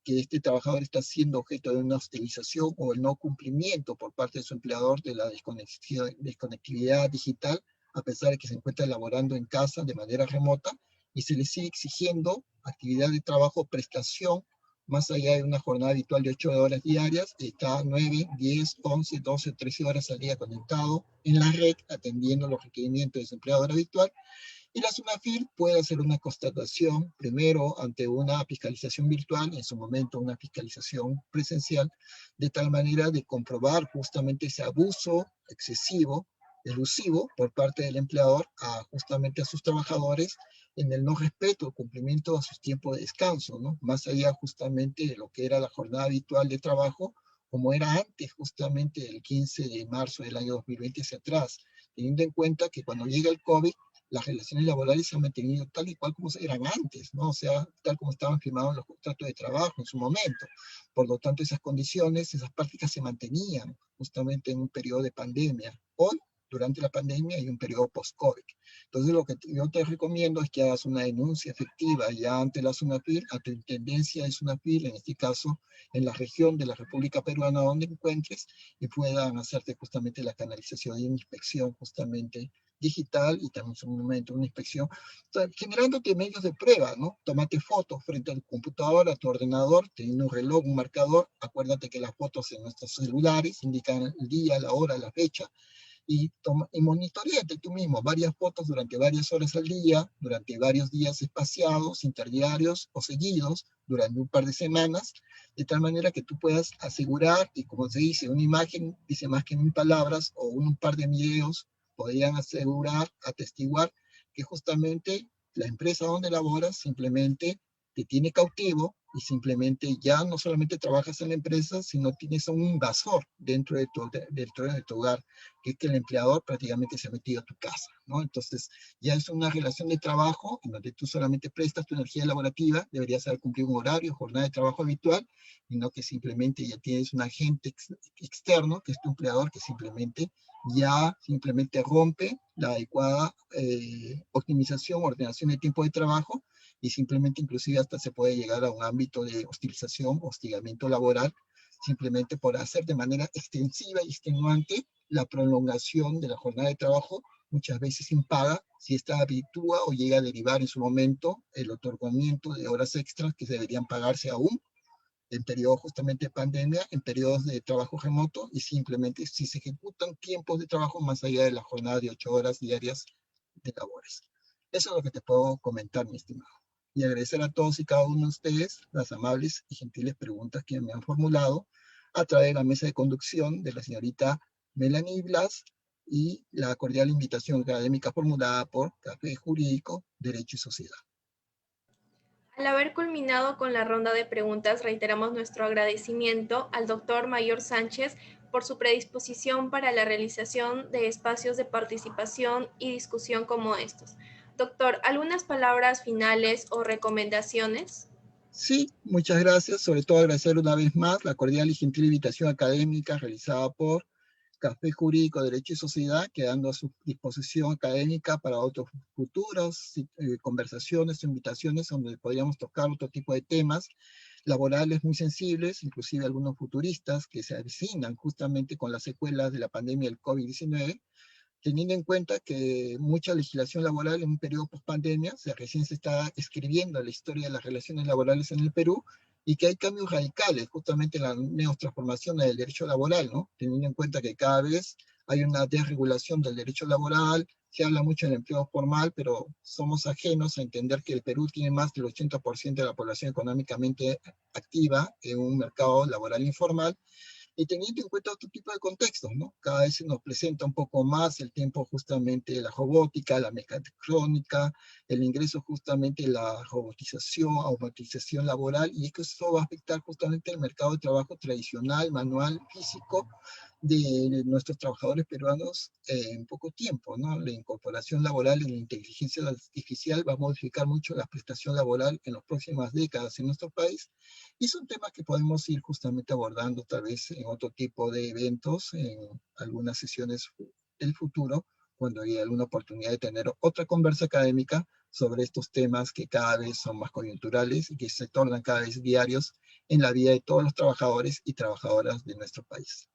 que este trabajador está siendo objeto de una hostilización o el no cumplimiento por parte de su empleador de la desconectividad digital, a pesar de que se encuentra laborando en casa de manera remota, y se le sigue exigiendo actividad de trabajo, prestación, más allá de una jornada habitual de 8 horas diarias, está 9, 10, 11, 12, 13 horas al día conectado en la red, atendiendo los requerimientos de su empleador habitual, y la SUNAFIL puede hacer una constatación, primero ante una fiscalización virtual, en su momento una fiscalización presencial, de tal manera de comprobar justamente ese abuso excesivo, elusivo por parte del empleador justamente a sus trabajadores en el no respeto o cumplimiento a sus tiempos de descanso, ¿no? Más allá justamente de lo que era la jornada habitual de trabajo, como era antes justamente del 15 de marzo del año 2020 hacia atrás, teniendo en cuenta que cuando llega el COVID, las relaciones laborales se han mantenido tal y cual como eran antes, ¿no? O sea, tal como estaban firmados los contratos de trabajo en su momento. Por lo tanto, esas condiciones, esas prácticas se mantenían justamente en un periodo de pandemia. Hoy, durante la pandemia, hay un periodo post-COVID. Entonces, lo que yo te recomiendo es que hagas una denuncia efectiva ya ante la SUNAFIL, a tu intendencia de SUNAFIL, en este caso, en la región de la República Peruana donde encuentres, y puedan hacerte justamente la canalización y una inspección justamente digital, y también en su momento una inspección, generándote medios de prueba, ¿no? Tómate fotos frente al computador, a tu ordenador, teniendo un reloj, un marcador. Acuérdate que las fotos en nuestros celulares indican el día, la hora, la fecha, y monitoreate tú mismo varias fotos durante varias horas al día, durante varios días espaciados, interdiarios o seguidos, durante un par de semanas, de tal manera que tú puedas asegurar, y como se dice, una imagen dice más que mil palabras, o un par de videos podrían asegurar, atestiguar que justamente la empresa donde laboras simplemente te tiene cautivo y simplemente ya no solamente trabajas en la empresa, sino tienes un invasor dentro de tu hogar, que es que el empleador prácticamente se ha metido a tu casa, ¿no? Entonces, ya es una relación de trabajo en donde tú solamente prestas tu energía laborativa, deberías haber cumplido un horario, jornada de trabajo habitual, y no que simplemente ya tienes un agente externo, que es tu empleador, que simplemente rompe la adecuada optimización, ordenación de tiempo de trabajo, y simplemente inclusive hasta se puede llegar a un ámbito de hostilización, hostigamiento laboral, simplemente por hacer de manera extensiva y extenuante la prolongación de la jornada de trabajo, muchas veces sin paga, si esta habitúa o llega a derivar en su momento el otorgamiento de horas extras que deberían pagarse aún en periodos justamente de pandemia, en periodos de trabajo remoto, y simplemente si se ejecutan tiempos de trabajo más allá de la jornada de 8 horas diarias de labores. Eso es lo que te puedo comentar, mi estimado. Y agradecer a todos y cada uno de ustedes las amables y gentiles preguntas que me han formulado a través de la mesa de conducción de la señorita Melanie Blas y la cordial invitación académica formulada por Café Jurídico, Derecho y Sociedad. Al haber culminado con la ronda de preguntas, reiteramos nuestro agradecimiento al doctor Mayor Sánchez por su predisposición para la realización de espacios de participación y discusión como estos. Doctor, ¿algunas palabras finales o recomendaciones? Sí, muchas gracias. Sobre todo agradecer una vez más la cordial y gentil invitación académica realizada por Café Jurídico, Derecho y Sociedad, quedando a su disposición académica para otros futuros conversaciones o invitaciones donde podríamos tocar otro tipo de temas laborales muy sensibles, inclusive algunos futuristas que se avecinan justamente con las secuelas de la pandemia del COVID-19, teniendo en cuenta que mucha legislación laboral en un periodo post-pandemia, recién se está escribiendo la historia de las relaciones laborales en el Perú, y que hay cambios radicales justamente en la neotransformación del derecho laboral, ¿no? Teniendo en cuenta que cada vez hay una desregulación del derecho laboral, se habla mucho del empleo formal, pero somos ajenos a entender que el Perú tiene más del 80% de la población económicamente activa en un mercado laboral informal, y teniendo en cuenta otro tipo de contextos, ¿no? Cada vez se nos presenta un poco más el tiempo justamente de la robótica, la mecatrónica, el ingreso justamente de la robotización, automatización laboral, y es que eso va a afectar justamente el mercado de trabajo tradicional, manual, físico, de nuestros trabajadores peruanos en poco tiempo, ¿no? La incorporación laboral y la inteligencia artificial va a modificar mucho la prestación laboral en las próximas décadas en nuestro país, y son temas que podemos ir justamente abordando tal vez en otro tipo de eventos, en algunas sesiones del futuro, cuando haya alguna oportunidad de tener otra conversa académica sobre estos temas que cada vez son más coyunturales y que se tornan cada vez diarios en la vida de todos los trabajadores y trabajadoras de nuestro país.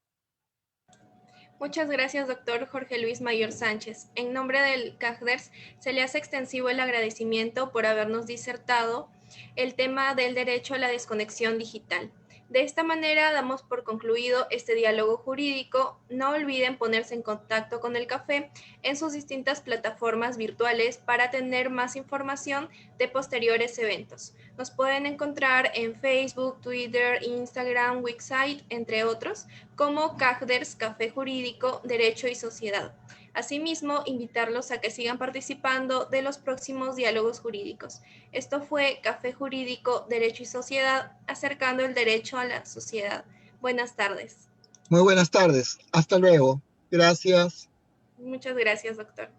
Muchas gracias, doctor Jorge Luis Mayor Sánchez. En nombre del CAGDERS, se le hace extensivo el agradecimiento por habernos disertado el tema del derecho a la desconexión digital. De esta manera damos por concluido este diálogo jurídico. No olviden ponerse en contacto con el café en sus distintas plataformas virtuales para tener más información de posteriores eventos. Nos pueden encontrar en Facebook, Twitter, Instagram, Wixsite, entre otros, como CAGDERS Café Jurídico, Derecho y Sociedad. Asimismo, invitarlos a que sigan participando de los próximos diálogos jurídicos. Esto fue Café Jurídico, Derecho y Sociedad, acercando el derecho a la sociedad. Buenas tardes. Muy buenas tardes. Hasta luego. Gracias. Muchas gracias, doctor.